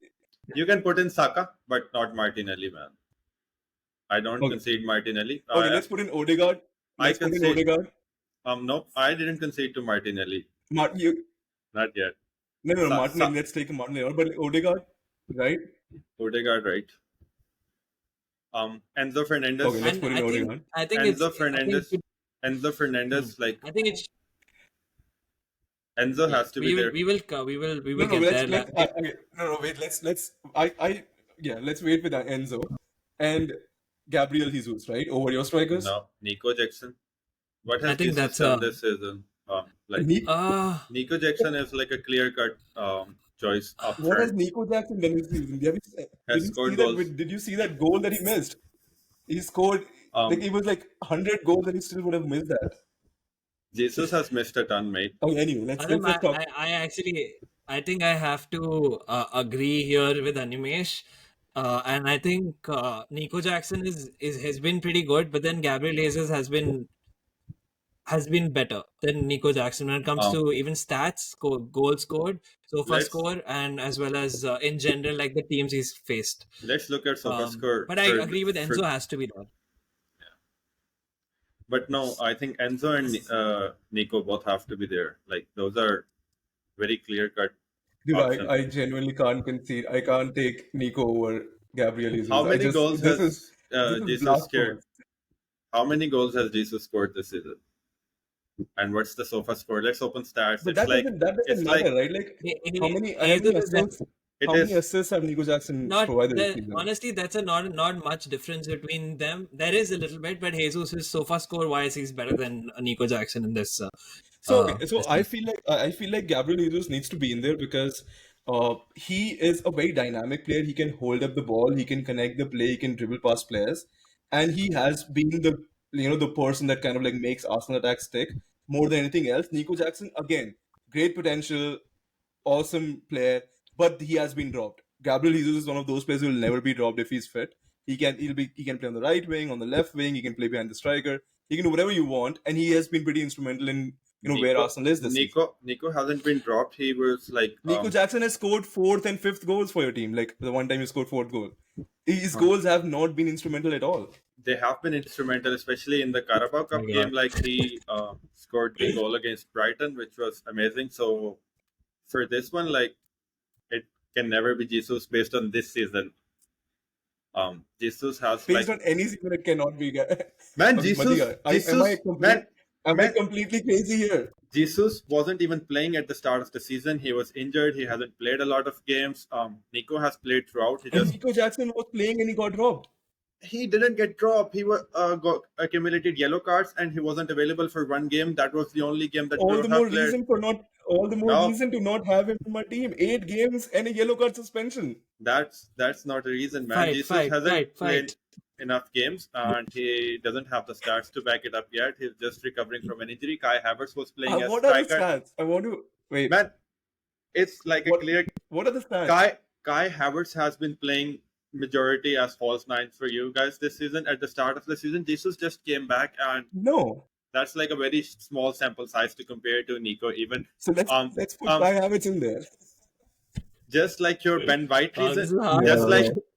you can put in Saka, but not Martinelli, man. I don't Okay. concede Martinelli. Okay, let's put in Odegaard. I Let's put in concede. Odegaard. No, I didn't concede to Martinelli. You, Not yet. no, Sa- Martinelli. Sa- Let's take a Martinelli out, but Odegaard, right? Odegaard, right? Enzo Fernandez. Okay, let's put in Odegaard. I think Enzo it's I think Fernandez. it, Enzo hmm, Fernandez, like I think it's Enzo yeah. has to be there. We No, will no, get there. okay, no, wait. Yeah, let's wait with Enzo and Gabriel Jesus, right? Over your strikers. No, Nico Jackson. What I has think Jesus that's done this season? Like Nico Jackson is like a clear cut choice up what has front. Nico Jackson done this season? Did Has you see scored that? goals. Did you see that goal that he missed? He scored like Um, it was like 100 goals and he still would have missed that. Jesus has missed a ton, mate. Okay, anyway, Adam, let's talk. I actually I think I have to agree here with Animesh. And I think Nico Jackson is has been pretty good, but then Gabriel Jesus has been better than Nico Jackson when it comes Um, to even stats, goals scored, sofa let's score, and as well as in general, like the teams he's faced. let's look at SofaScore But I for agree with for. Enzo has to be there. But no, I think Enzo and Nico both have to be there. Like those are very clear cut Dude, options. I genuinely can't concede. I can't take Nico over Gabriel Jesus. How many goals this has is Jesus blasphemous. scored? How many goals has Jesus scored this season? And what's the sofa score? Let's open stats. But It's like that it's doesn't like matter, right? Like how many Jesus is assists? it How many is. assists have Nico Jackson not provided this season? honestly, that's a not much difference between them. There is a little bit, but Jesus is sofa score wise, he's better than Nico Jackson in this. So This I thing. feel like Gabriel Jesus needs to be in there because he is a very dynamic player. He can hold up the ball, he can connect the play, he can dribble past players, and he has been the person that kind of like makes Arsenal attacks stick more than anything else. Nico Jackson again, great potential, awesome player, but he has been dropped. Gabriel Jesus is one of those players who will never be dropped if he's fit. He can play on the right wing, on the left wing. He can play behind the striker. He can do whatever you want, and he has been pretty instrumental in where Arsenal is this season. Nico hasn't been dropped. He was like Nico Jackson has scored fourth and fifth goals for your team. Like the one time he scored fourth goal, his goals have not been instrumental at all. they have been instrumental, especially in the Carabao Cup game. Like he scored the goal against Brighton, which was amazing. So for this one, like it can never be Jesus based on this season. Jesus has Based like on any season, it cannot be. man, Madhya, am I completely crazy here? Jesus wasn't even playing at the start of the season. He was injured. He hasn't played a lot of games. Nico has played throughout. And Nico Jackson was playing and he got dropped. He didn't get dropped. He was got accumulated yellow cards and he wasn't available for one game. That was the only game that All could the have more played. all the more No. reason to not have him in my team. 8 games and a yellow card suspension. That's not a reason, man. Jesus hasn't played enough games and he doesn't have the stats to back it up yet. He's just recovering from an injury. Kai Havertz was playing as What striker. are the stats? I want to wait. Man, it's like What- a clear. What are the stats? Kai Havertz has been playing majority as false nine for you guys this season. At the start of the season, Jesus just came back, and No. that's like a very small sample size to compare to Nico. Even So let's put Kai Havertz in there. just like your Ben White Oh, this reason, is hard.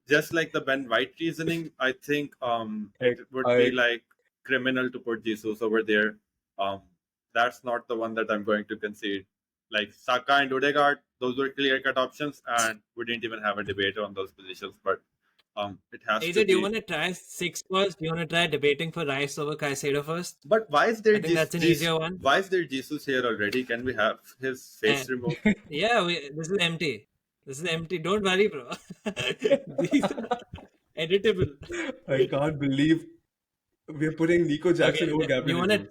just like the Ben White reasoning, I think it would be like criminal to put Jesus over there. That's not the one that I'm going to concede. Like Saka and Odegaard, those were clear-cut options, and we didn't even have a debate on those positions. But it has AJ, to do be. you want to try 6 first? Do you want to try debating for Rice over Caicedo first? But why is there? I think that's an easier one. Why is there Jesus here already? Can we have his face removed? Yeah, this is empty. This is empty. Don't worry, bro. These are editable. I can't believe we're putting Nico Jackson over Gabriel. You want to,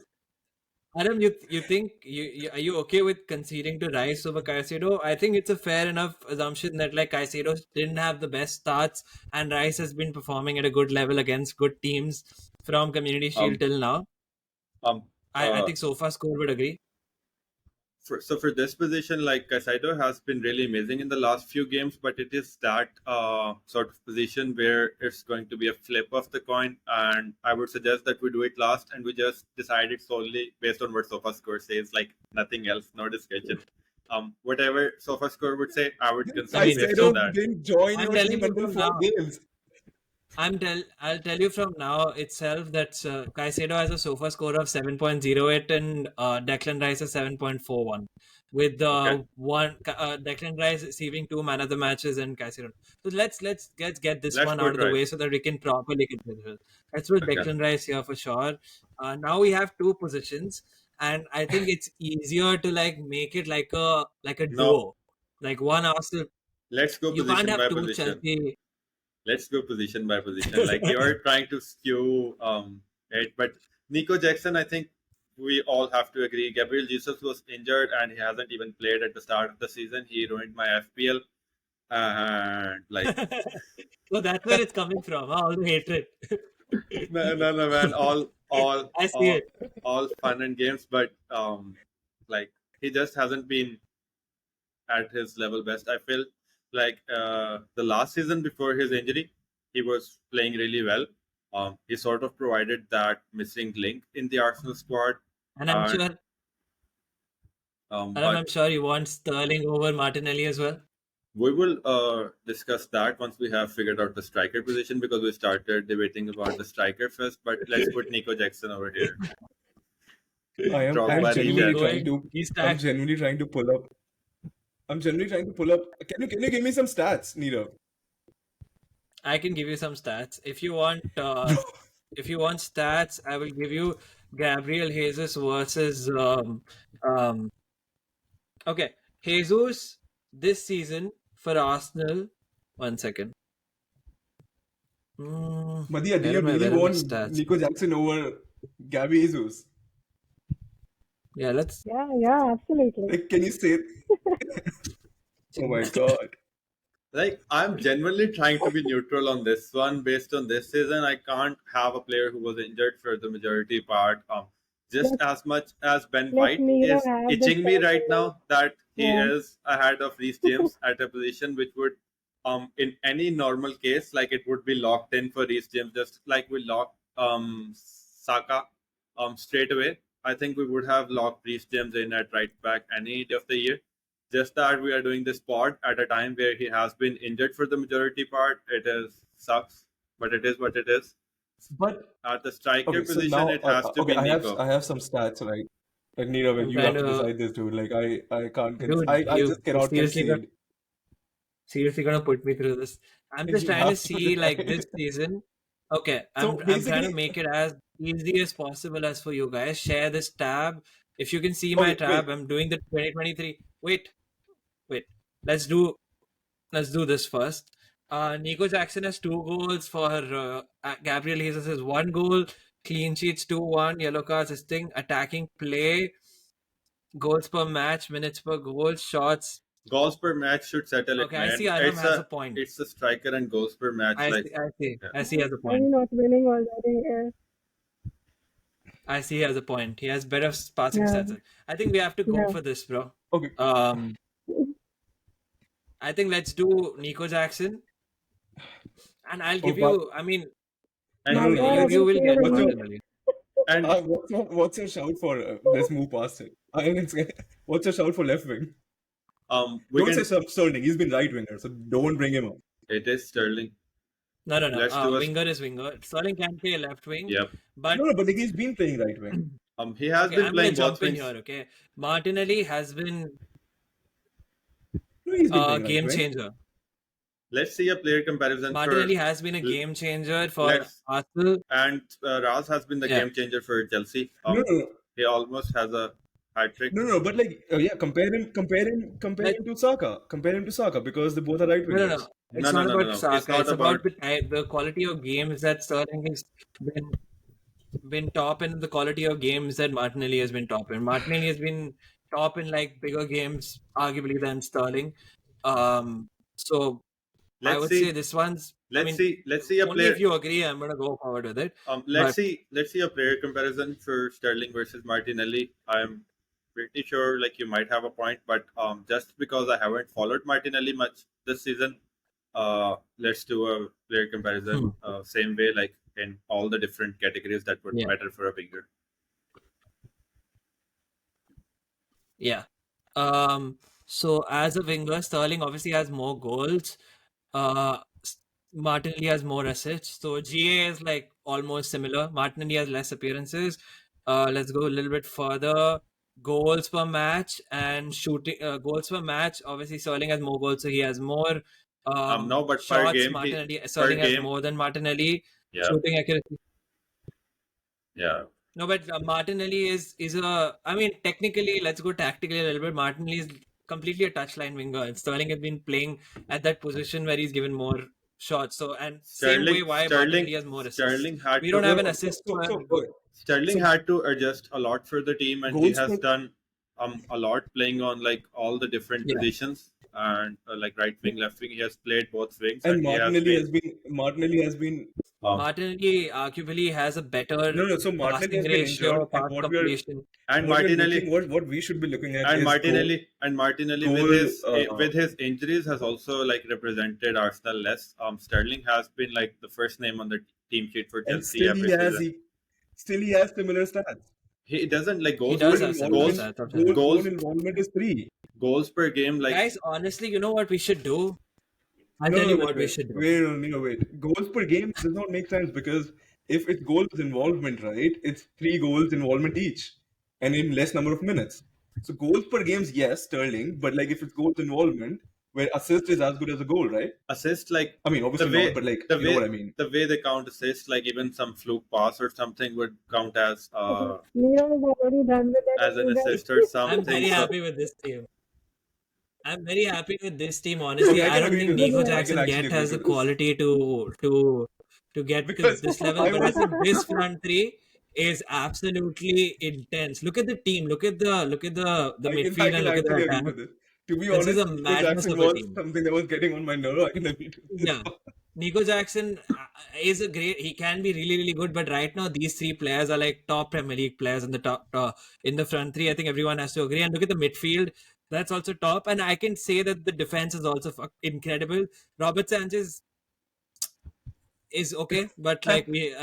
Adam? You think are you okay with conceding to Rice over Caicedo? I think it's a fair enough assumption that like Caicedo didn't have the best starts, and Rice has been performing at a good level against good teams from Community Shield till now. I think SofaScore would agree. So for this position, like Caicedo has been really amazing in the last few games, but it is that sort of position where it's going to be a flip of the coin, and I would suggest that we do it last, and we just decide it solely based on what SofaScore says, like nothing else, no discussion. Whatever SofaScore would say, I would consider based on that. Didn't join I'm your telling team you until from 4 now. games. I'll tell you from now itself that Caicedo has a SOFA score of 7.08 and Declan Rice is 7.41, with Declan Rice receiving 2 man of the matches and Caicedo. So let's get this one out of the way so that we can properly consider. Let's put Declan Rice here for sure. Now we have 2 positions, and I think it's easier to like make it like a duo, like one Arsenal. Let's go You position can't by have 2 position. Chelsea. Let's go position by position. Like you're trying to skew it, but Nico Jackson, I think we all have to agree. Gabriel Jesus was injured and he hasn't even played at the start of the season. He ruined my FPL, and like So that's where it's coming from. All the hatred. no, man. I see it. All fun and games, but like he just hasn't been at his level best. I feel like the last season before his injury, he was playing really well. He sort of provided that missing link in the Arsenal squad. And I'm sure you want Sterling over Martinelli as well. We will discuss that once we have figured out the striker position, because we started debating about the striker first. But let's put Nico Jackson over here. I'm genuinely trying to pull up. Can you give me some stats, Neerav? I can give you some stats. If you want stats, I will give you Gabriel Jesus versus okay. Jesus this season for Arsenal. 1 second. Madhya, do you really want Nico Jackson over Gabby Jesus? Yeah, absolutely. Like, can you say? Oh my god! Like, I'm genuinely trying to be neutral on this one. Based on this season, I can't have a player who was injured for the majority part. Just as much as Ben White is itching me right now that he is ahead of Reece James at a position which would, in any normal case, like it would be locked in for Reece James, just like we locked Saka straight away. I think we would have locked Reece James in at right back any day of the year. Just that we are doing this pod at a time where he has been injured for the majority part. It sucks, but it is what it is. But at the striker position, it has to be Nico. I have some stats, right? Like Nirav, I'm you have trying to to, decide this, dude. Like I can't dude. I just You cannot concede. seriously gonna put me through this. I'm just You trying to have to see like decide. this season. Okay, So I'm trying to basically, make it as easy as possible as for you guys. Share this tab. If you can see my okay, tab, wait. I'm doing the 2023. Wait. Let's do let's do this first. Nico Jackson has 2 goals for Gabriel Jesus has 1 goal. Clean sheets 2-1. Yellow cards this thing. Attacking play. Goals per match. Minutes per goal. Shots. Goals per match should settle it, Okay, I man. see Arham has a point. It's a striker and goals per match. Like, yeah. I see he has a Are we point. not winning already here? I see he has a point. He has better passing Yeah, stats. I think we have to go yeah. for this, bro. Okay. Um, I think let's do Nico Jackson, and I'll Oh, give but you. I mean, no, And no, My no. God, I've you been will get What's your failing. Martinelli. and what's your shout for? Let's move past it. What's your shout for left wing? we Don't say can. Sterling. He's been right winger, so don't bring him up. It is Sterling. No. Let's do a. Winger is winger. Sterling can play left wing, Yep. but No, but like, he's been playing right wing. He has okay, been I'm gonna playing both jump in wings. here. Okay, Martinelli has been No, he's been a playing right game wing. changer. Let's see a player comparison Martinelli for. has been a game changer for Let's Arsenal. and Raz has been the Yeah. game changer for Chelsea. No, no, He almost has a hat trick. no. But like, yeah, compare Like, him to Saka. Compare him to Saka because they both are right no. wingers. It's No, not no, no, about no. It's Saka. not It's about. about the quality of games that Sterling has been top in, the quality of games that Martinelli has been top in. Martinelli has been top in like bigger games, arguably, than Sterling. So I Let's would say see. this one's. I Let's mean, see. Let's see a only if player. you agree, I'm gonna go forward with it. Let's But see. Let's see a player comparison for Sterling versus Martinelli. I'm pretty sure like you might have a point, but just because I haven't followed Martinelli much this season, let's do a player comparison same way, like in all the different categories that would Yeah. matter for a winger. yeah. So as a winger, Sterling obviously has more goals. Martinelli has more assists. So GA is like almost similar. Martinelli has less appearances. Let's go a little bit further. Goals per match and shooting goals per match. Obviously, Sterling has more goals, so he has more. No, but per Shots. game Sterling has more than Martinelli. Yeah, Shooting accuracy. yeah. No, but Martinelli is a. I mean, technically, let's go tactically a little bit. Martinelli is completely a touchline winger, and Sterling has been playing at that position where he's given more shots. So, and same way, why Martinelli has more assists. Sterling had We to don't have an So, assist so, per so, goal. okay. Sterling So- had to adjust a lot for the team, and he Goals has per- done a lot playing on like all the different Yeah. positions and like right wing, left wing. He has played both wings, And he has Martinelli has been Martinelli arguably has a better no. So Martinelli passing has been ratio, injured, pass and completion. and what we're Martinelli looking, what we should be looking at and is Martinelli goal, with his injuries has also like represented Arsenal less. Sterling has been like the first name on the team sheet for and Chelsea every season. still he has similar stats. He doesn't like He goals does per have similar goals stats. Absolutely. goals Goal involvement is 3. goals per game like Guys, honestly, you know what we should do? I'll No, tell no, you wait, what we wait, should do. wait. Goals per game does not make sense because if it's goals involvement, right, it's 3 goals involvement each, and in less number of minutes. So goals per games, yes, Sterling, but like if it's goals involvement, where assist is as good as a goal, right? assist like I mean, obviously the way not, but like the you know way what I mean. the way they count assists, like even some fluke pass or something would count as Neo is already done with it. as an You guys- assist or I'm something. very So happy with this team. I'm very happy with this team. Honestly, Okay, I I can don't agree think to this. Nico I can Jackson actually yet agree has to the this. quality to get to Because this level. I But I was think this front three is absolutely intense. Look at the team. Look at the I midfield and can look at the actually agree attack. with this. To be This is honest, a Nico madness Jackson of a was team. something that was getting on my nerve. I can agree to this. Yeah. Nico Jackson is a great. He can be really, really good. But right now, these three players are like top Premier League players in the top in the front three. I think everyone has to agree. And look at the midfield. That's also top. And I can say that the defense is also incredible. Robert Sanchez is okay, but like we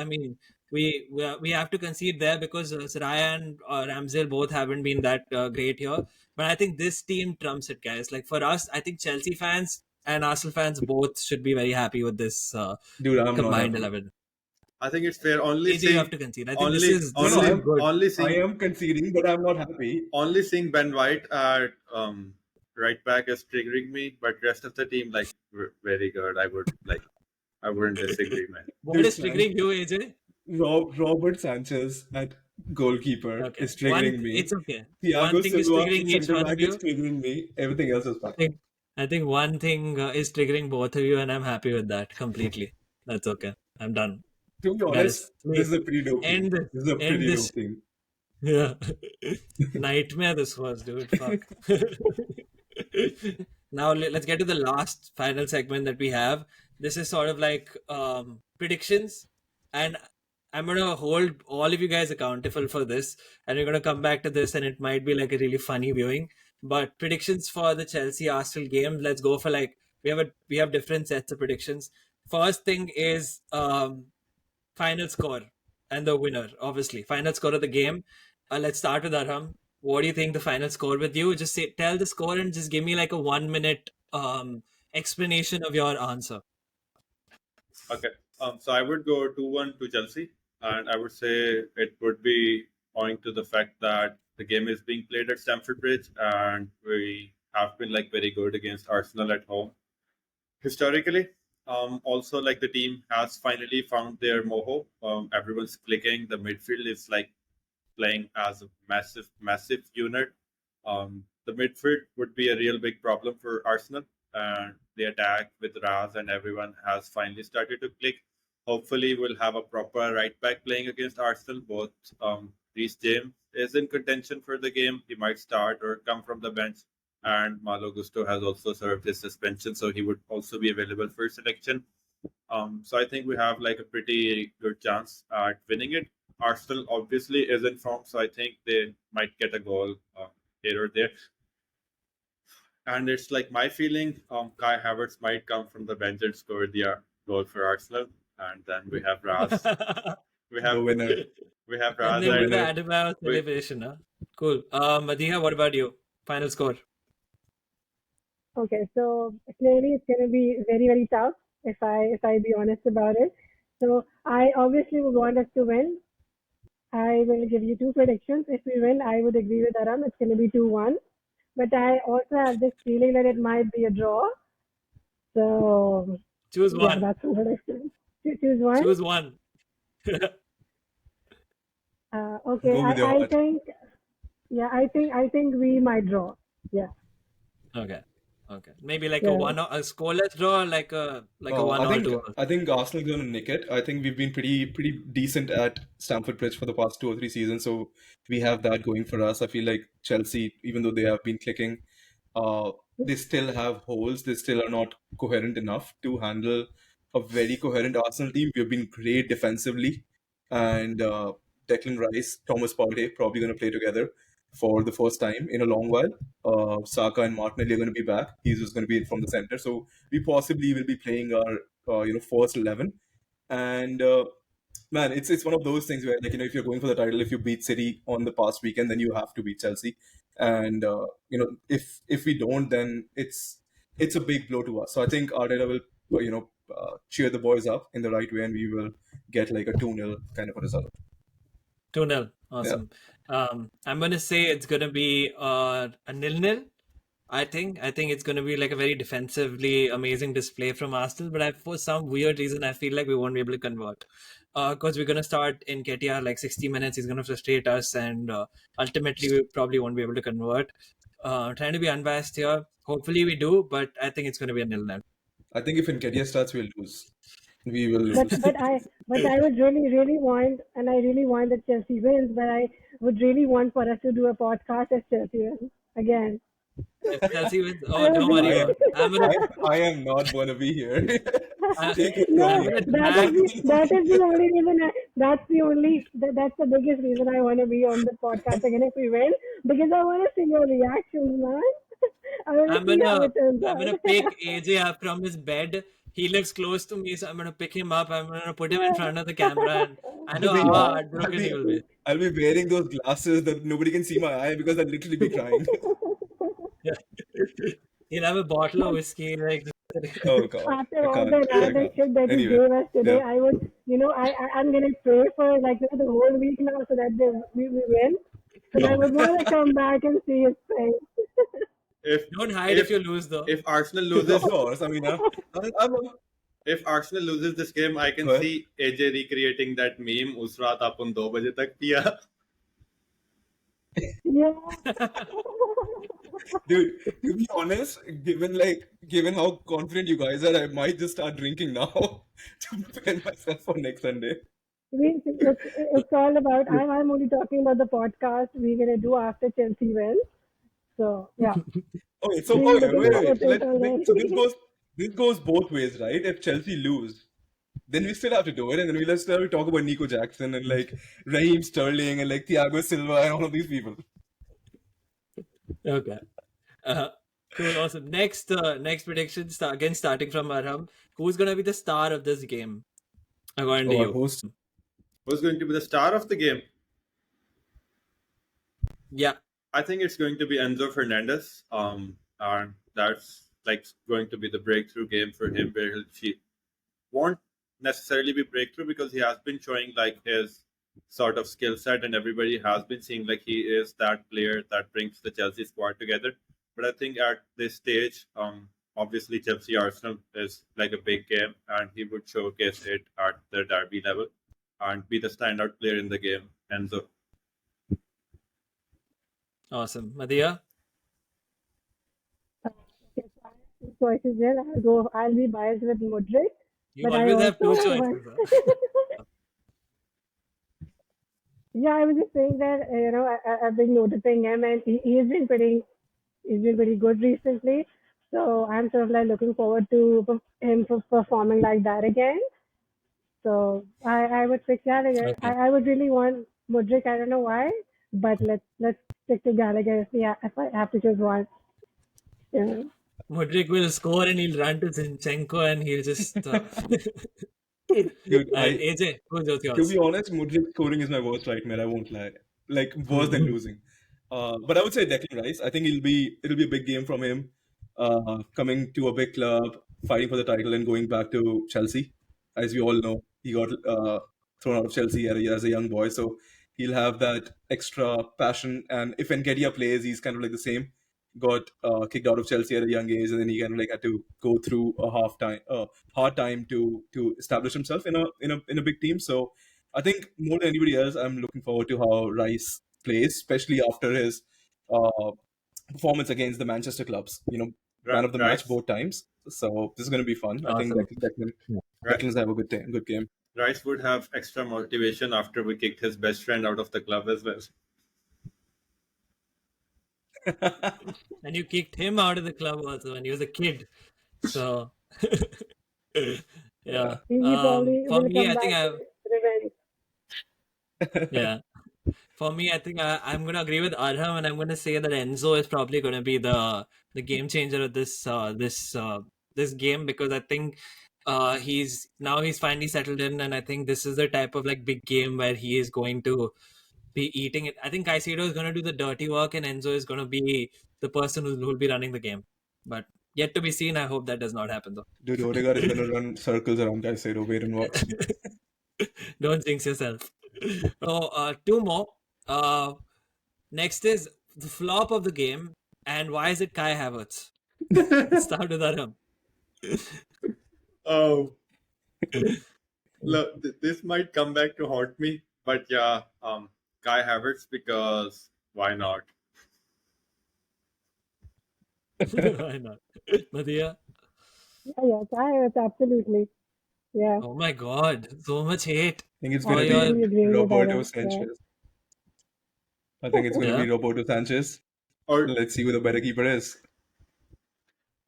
have to concede there because Saraya and Ramsdale both haven't been that great here. But I think this team trumps it, guys. Like for us, I think Chelsea fans and Arsenal fans both should be very happy with this Dude, I'm not combined happy. 11. I think it's fair. Only AJ, you have seeing, to concede. I think only, this No, no, only, is good. only I seeing, am conceding, but I'm not happy. only seeing Ben White at right back is triggering me, but rest of the team like very good. I wouldn't disagree, man. What is Dude, man, triggering you, AJ? Robert Sanchez at goalkeeper Okay, is triggering it's me. okay. Thiago One thing is Silva triggering at each centre one of back is you. triggering me. Everything else is I fine. think I think one thing is triggering both of you, and I'm happy with that completely. That's okay. I'm done, To be honest, guys. this Please is a pretty dope team. end this. This is a End pretty this. dope team. Yeah, nightmare this was, dude. Fuck. Now let's get to the last final segment that we have. This is sort of like predictions, and I'm gonna hold all of you guys accountable for this, and we're gonna come back to this, and it might be like a really funny viewing. But predictions for the Chelsea Arsenal game. Let's go for like we have different sets of predictions. First thing is final score and the winner, obviously. Final score of the game. Let's start with Arham. What do you think the final score with you? Just say tell the score and just give me like a 1 minute explanation of your answer. Okay. So I would go 2-1 to Chelsea, and I would say it would be owing to the fact that the game is being played at Stamford Bridge, and we have been like very good against Arsenal at home historically. Also, like the team has finally found their mojo. Everyone's clicking. The midfield is like playing as a massive unit. The midfield would be a real big problem for Arsenal, and the attack with Raz and everyone has finally started to click. Hopefully, we'll have a proper right back playing against Arsenal. Both Reece James is in contention for the game. He might start or come from the bench. And Malo Gusto has also served his suspension, so he would also be available for selection. So I think we have like a pretty good chance at winning it. Arsenal obviously is in form, so I think they might get a goal here or there. And it's like my feeling, Kai Havertz might come from the bench and score the goal for Arsenal. And then we have Raz. We The have winner. we have And Raz then do the and Adebayo we- celebration, huh? Cool. Madiha, what about you? Final score. Okay, so clearly it's going to be very, very tough if I be honest about it. So I obviously would want us to win. I will give you two predictions. If we win, I would agree with Aram. It's going to be 2-1. But I also have this feeling that it might be a draw. So Choose yeah, one. that's my prediction. Choose one. Choose one. Okay, Go with your I heart. think yeah, I think we might draw. Yeah, Okay. Okay. Maybe like yeah. a scoreless draw, like a one I all think two. I think Arsenal going to nick it. I think we've been pretty decent at Stamford Bridge for the past 2 or 3 seasons, so we have that going for us. I feel like Chelsea, even though they have been clicking, they still have holes. They still are not coherent enough to handle a very coherent Arsenal team. We've been great defensively, and Declan Rice, Thomas Partey probably going to play together for the first time in a long while. Saka and Martinelli are going to be back. He's just going to be from the center, so we possibly will be playing our first 11. And man, it's one of those things where, like, if you're going for the title, if you beat City on the past weekend, then you have to beat Chelsea. And if we don't, then it's a big blow to us. So I think Arteta will cheer the boys up in the right way, and we will get like a 2-0 kind of a result. 2-0. Awesome. I'm gonna say it's gonna be a 0-0. I think it's gonna be like a very defensively amazing display from Arsenal, but for some weird reason I feel like we won't be able to convert. Because we're gonna start in Ketia like 60 minutes, he's gonna frustrate us, and ultimately we probably won't be able to convert. Trying to be unbiased here. Hopefully we do, but I think it's gonna be a 0-0. I think if Nketiah starts, we'll lose. We will But lose. I would really want, and I really want that Chelsea wins. But I would really want for us to do a podcast as Chelsea wins again. If Chelsea wins, I don't would worry. do I'm gonna I am not going to be here. Take it No, from me. that is the only reason. That's the biggest reason I want to be on the podcast again if we win, because I want to see your reactions, man. I want to I'm see how gonna it turns I'm gonna out. pick AJ up from his bed. He lives close to me, so I'm gonna pick him up. I'm gonna put him in front of the camera, and I know how heartbroken he will be. I'll be wearing those glasses that nobody can see my eye because I'll literally be crying. He'll have a bottle of whiskey, like Oh God, After I all can't. the I lavish can't. shit that you Anyway, gave us today, yeah. I would I'm gonna pray for like the whole week now so that we win. But I No. would want to come back and see his face. If Don't hide if if you lose, though. if Arsenal Of loses, course. I mean, I'm if Arsenal loses this game, I can Go ahead. see AJ recreating that meme. उस रात अपन 2 बजे तक पिया. Yeah. Dude, to be honest, given how confident you guys are, I might just start drinking now to prepare myself for next Sunday. It's all about. I'm only talking about the podcast we're gonna do after Chelsea wins. So yeah, Okay, so we're okay, looking wait. forward So to it let's already. so this goes both ways, right? If Chelsea lose, then we still have to do it, and then we'll still talk about Nico Jackson and like Raheem Sterling and like Thiago Silva and all of these people. Okay. Cool, awesome. Next prediction, again starting from Arham. Who's gonna be the star of this game, according to Our you? host. Who's going to be the star of the game? Yeah. I think it's going to be Enzo Fernandez. And that's like going to be the breakthrough game for him, where he won't necessarily be breakthrough because he has been showing like his sort of skill set, and everybody has been seeing like he is that player that brings the Chelsea squad together. But I think at this stage, obviously Chelsea Arsenal is like a big game, and he would showcase it at the derby level and be the standout player in the game. Enzo. Awesome. Madhya? If I have two choices there, I'll be biased with Modric, You but I always have two also choices. want. Huh? Yeah, I was just saying that I've been noticing him, and he's been pretty good recently. So I'm sort of like looking forward to him performing like that again. So I would pick Gallagher. Okay. I would really want Modric. I don't know why, but let's stick to Gallagher if I have to choose one. Yeah. Modric will score and he'll run to Zinchenko and he'll just. Dude, And AJ, who's to yours? be honest, Modric scoring is my worst nightmare. I won't lie. Like worse than losing. But I would say Declan Rice. I think it'll be a big game from him. Coming to a big club, fighting for the title, and going back to Chelsea. As we all know, he got thrown out of Chelsea as a young boy, so he'll have that extra passion. And if Nketiah plays, he's kind of like the same. Got kicked out of Chelsea at a young age, and then he kind of like had to go through a hard time to establish himself in a big team. So I think more than anybody else, I'm looking forward to how Rice plays, especially after his uh, performance against the Manchester clubs. Man of the match Rice. both times. So this is going to be fun. I think Awesome. Declan's have a good game. Rice would have extra motivation after we kicked his best friend out of the club as well. And you kicked him out of the club also when he was a kid. So, yeah. He probably For will me, come I think back with revenge. yeah. For me, I think I'm gonna agree with Arham, and I'm gonna say that Enzo is probably gonna be the game changer of this game, because I think he's finally settled in, and I think this is the type of like big game where he is going to be eating it. I think Caicedo is gonna do the dirty work, and Enzo is gonna be the person who'll be running the game. But yet to be seen. I hope that does not happen though. Dude, Odegaard is going to run circles around Caicedo. Wait and watch. Don't jinx yourself. So, two more. Next is the flop of the game, and why is it Kai Havertz? Let's start with Arham. Oh, look, this might come back to haunt me, but yeah, Kai Havertz, because why not? Why not? Madhya? Yeah, it's absolutely. Yeah. Oh my God, so much hate. I think it's Oh, going to you're- be Agree with Roberto Arham, yeah. Sanchez. I think it's going to Yeah. be Roberto Sanchez. Or Let's see who the better keeper is.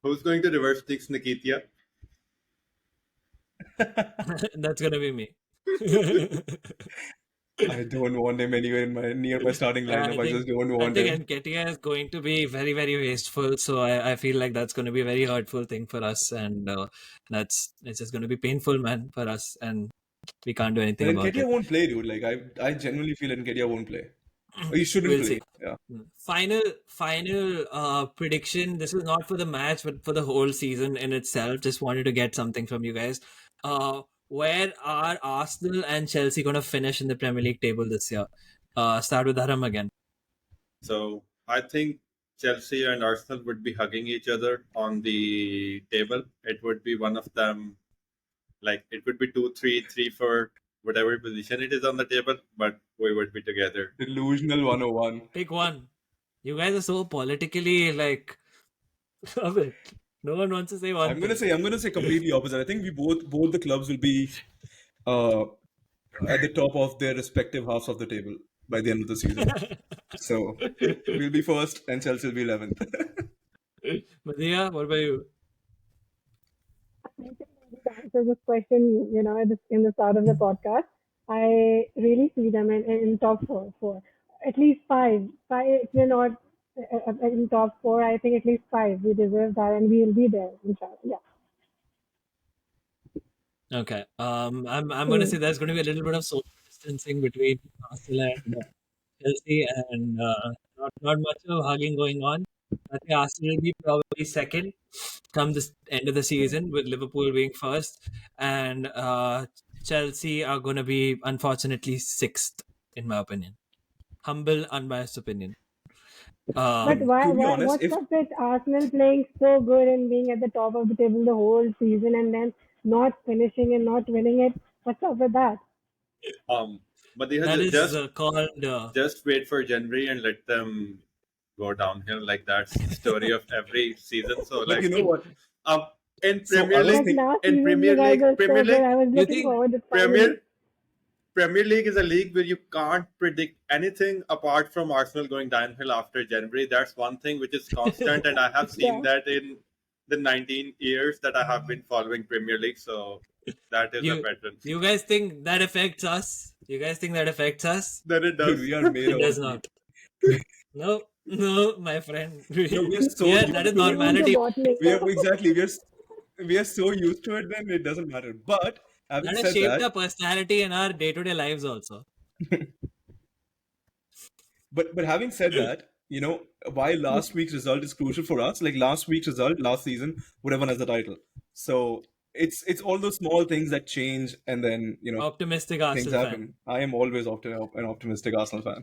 who's going to reverse fix Nikitya? That's gonna be me. I don't want him anywhere near my starting Yeah, lineup. I just don't I want think him. Nketiah is going to be very, very wasteful. So I feel like that's going to be a very hurtful thing for us, and it's just going to be painful, man, for us, and we can't do anything And about Nketiah it. won't play, dude. Like I genuinely feel Nketiah won't play. Or he shouldn't We'll play. see. Yeah. Final prediction. This is not for the match, but for the whole season in itself. Just wanted to get something from you guys. where are Arsenal and Chelsea going to finish in the Premier League table this year? Start with Dharam again. So I think Chelsea and Arsenal would be hugging each other on the table. It would be one of them, like it would be 2-3, 3-4, whatever position it is on the table, but we would be together. Delusional 101. Pick one. You guys are so politically like. Love it. No one wants to say one. I'm gonna say completely opposite. I think we both the clubs will be at the top of their respective halves of the table by the end of the season. So we'll be first and Chelsea will be 11th. Madhya, what about you? I think to answer this question, in the start of the podcast, I really see them in top four, at least five. Five, if we're not in top four, I think at least five. We deserve that, and we'll be there, inshallah. Yeah. Okay. I'm going to say there's going to be a little bit of social distancing between Arsenal and Chelsea, and not much of hugging going on. I think Arsenal will be probably second come this end of the season, with Liverpool being first, and Chelsea are going to be unfortunately sixth, in my opinion. Humble, unbiased opinion. But why? To be honest, What's if up with Arsenal playing so good and being at the top of the table the whole season and then not finishing and not winning it? What's up with that? But they That have is called. just wait for January and let them go downhill. Like that's the story of every season. So but you know what? in So Premier I was League, Like thinking, last in season, Premier you guys League, were so Premier good. League, I was You looking think forward to finally. Premier League is a league where you can't predict anything apart from Arsenal going downhill after January. That's one thing which is constant, and I have seen Yeah. that in the 19 years that I have been following Premier League. So that is a you pattern. you guys think that affects us? You guys think that affects us? That it dude, does. we are made It of does it. not. No, my friend. No, we are so Yeah, used that is to it. Immune to normality. bottling. We are exactly we are so used to it then it doesn't matter. But having That has said shaped that, our personality and our day-to-day lives also. but having said that, why last week's result is crucial for us. Like last week's result last season would have won us the title. So it's all those small things that change and then Optimistic things Arsenal fan. happen. I am always an optimistic Arsenal fan.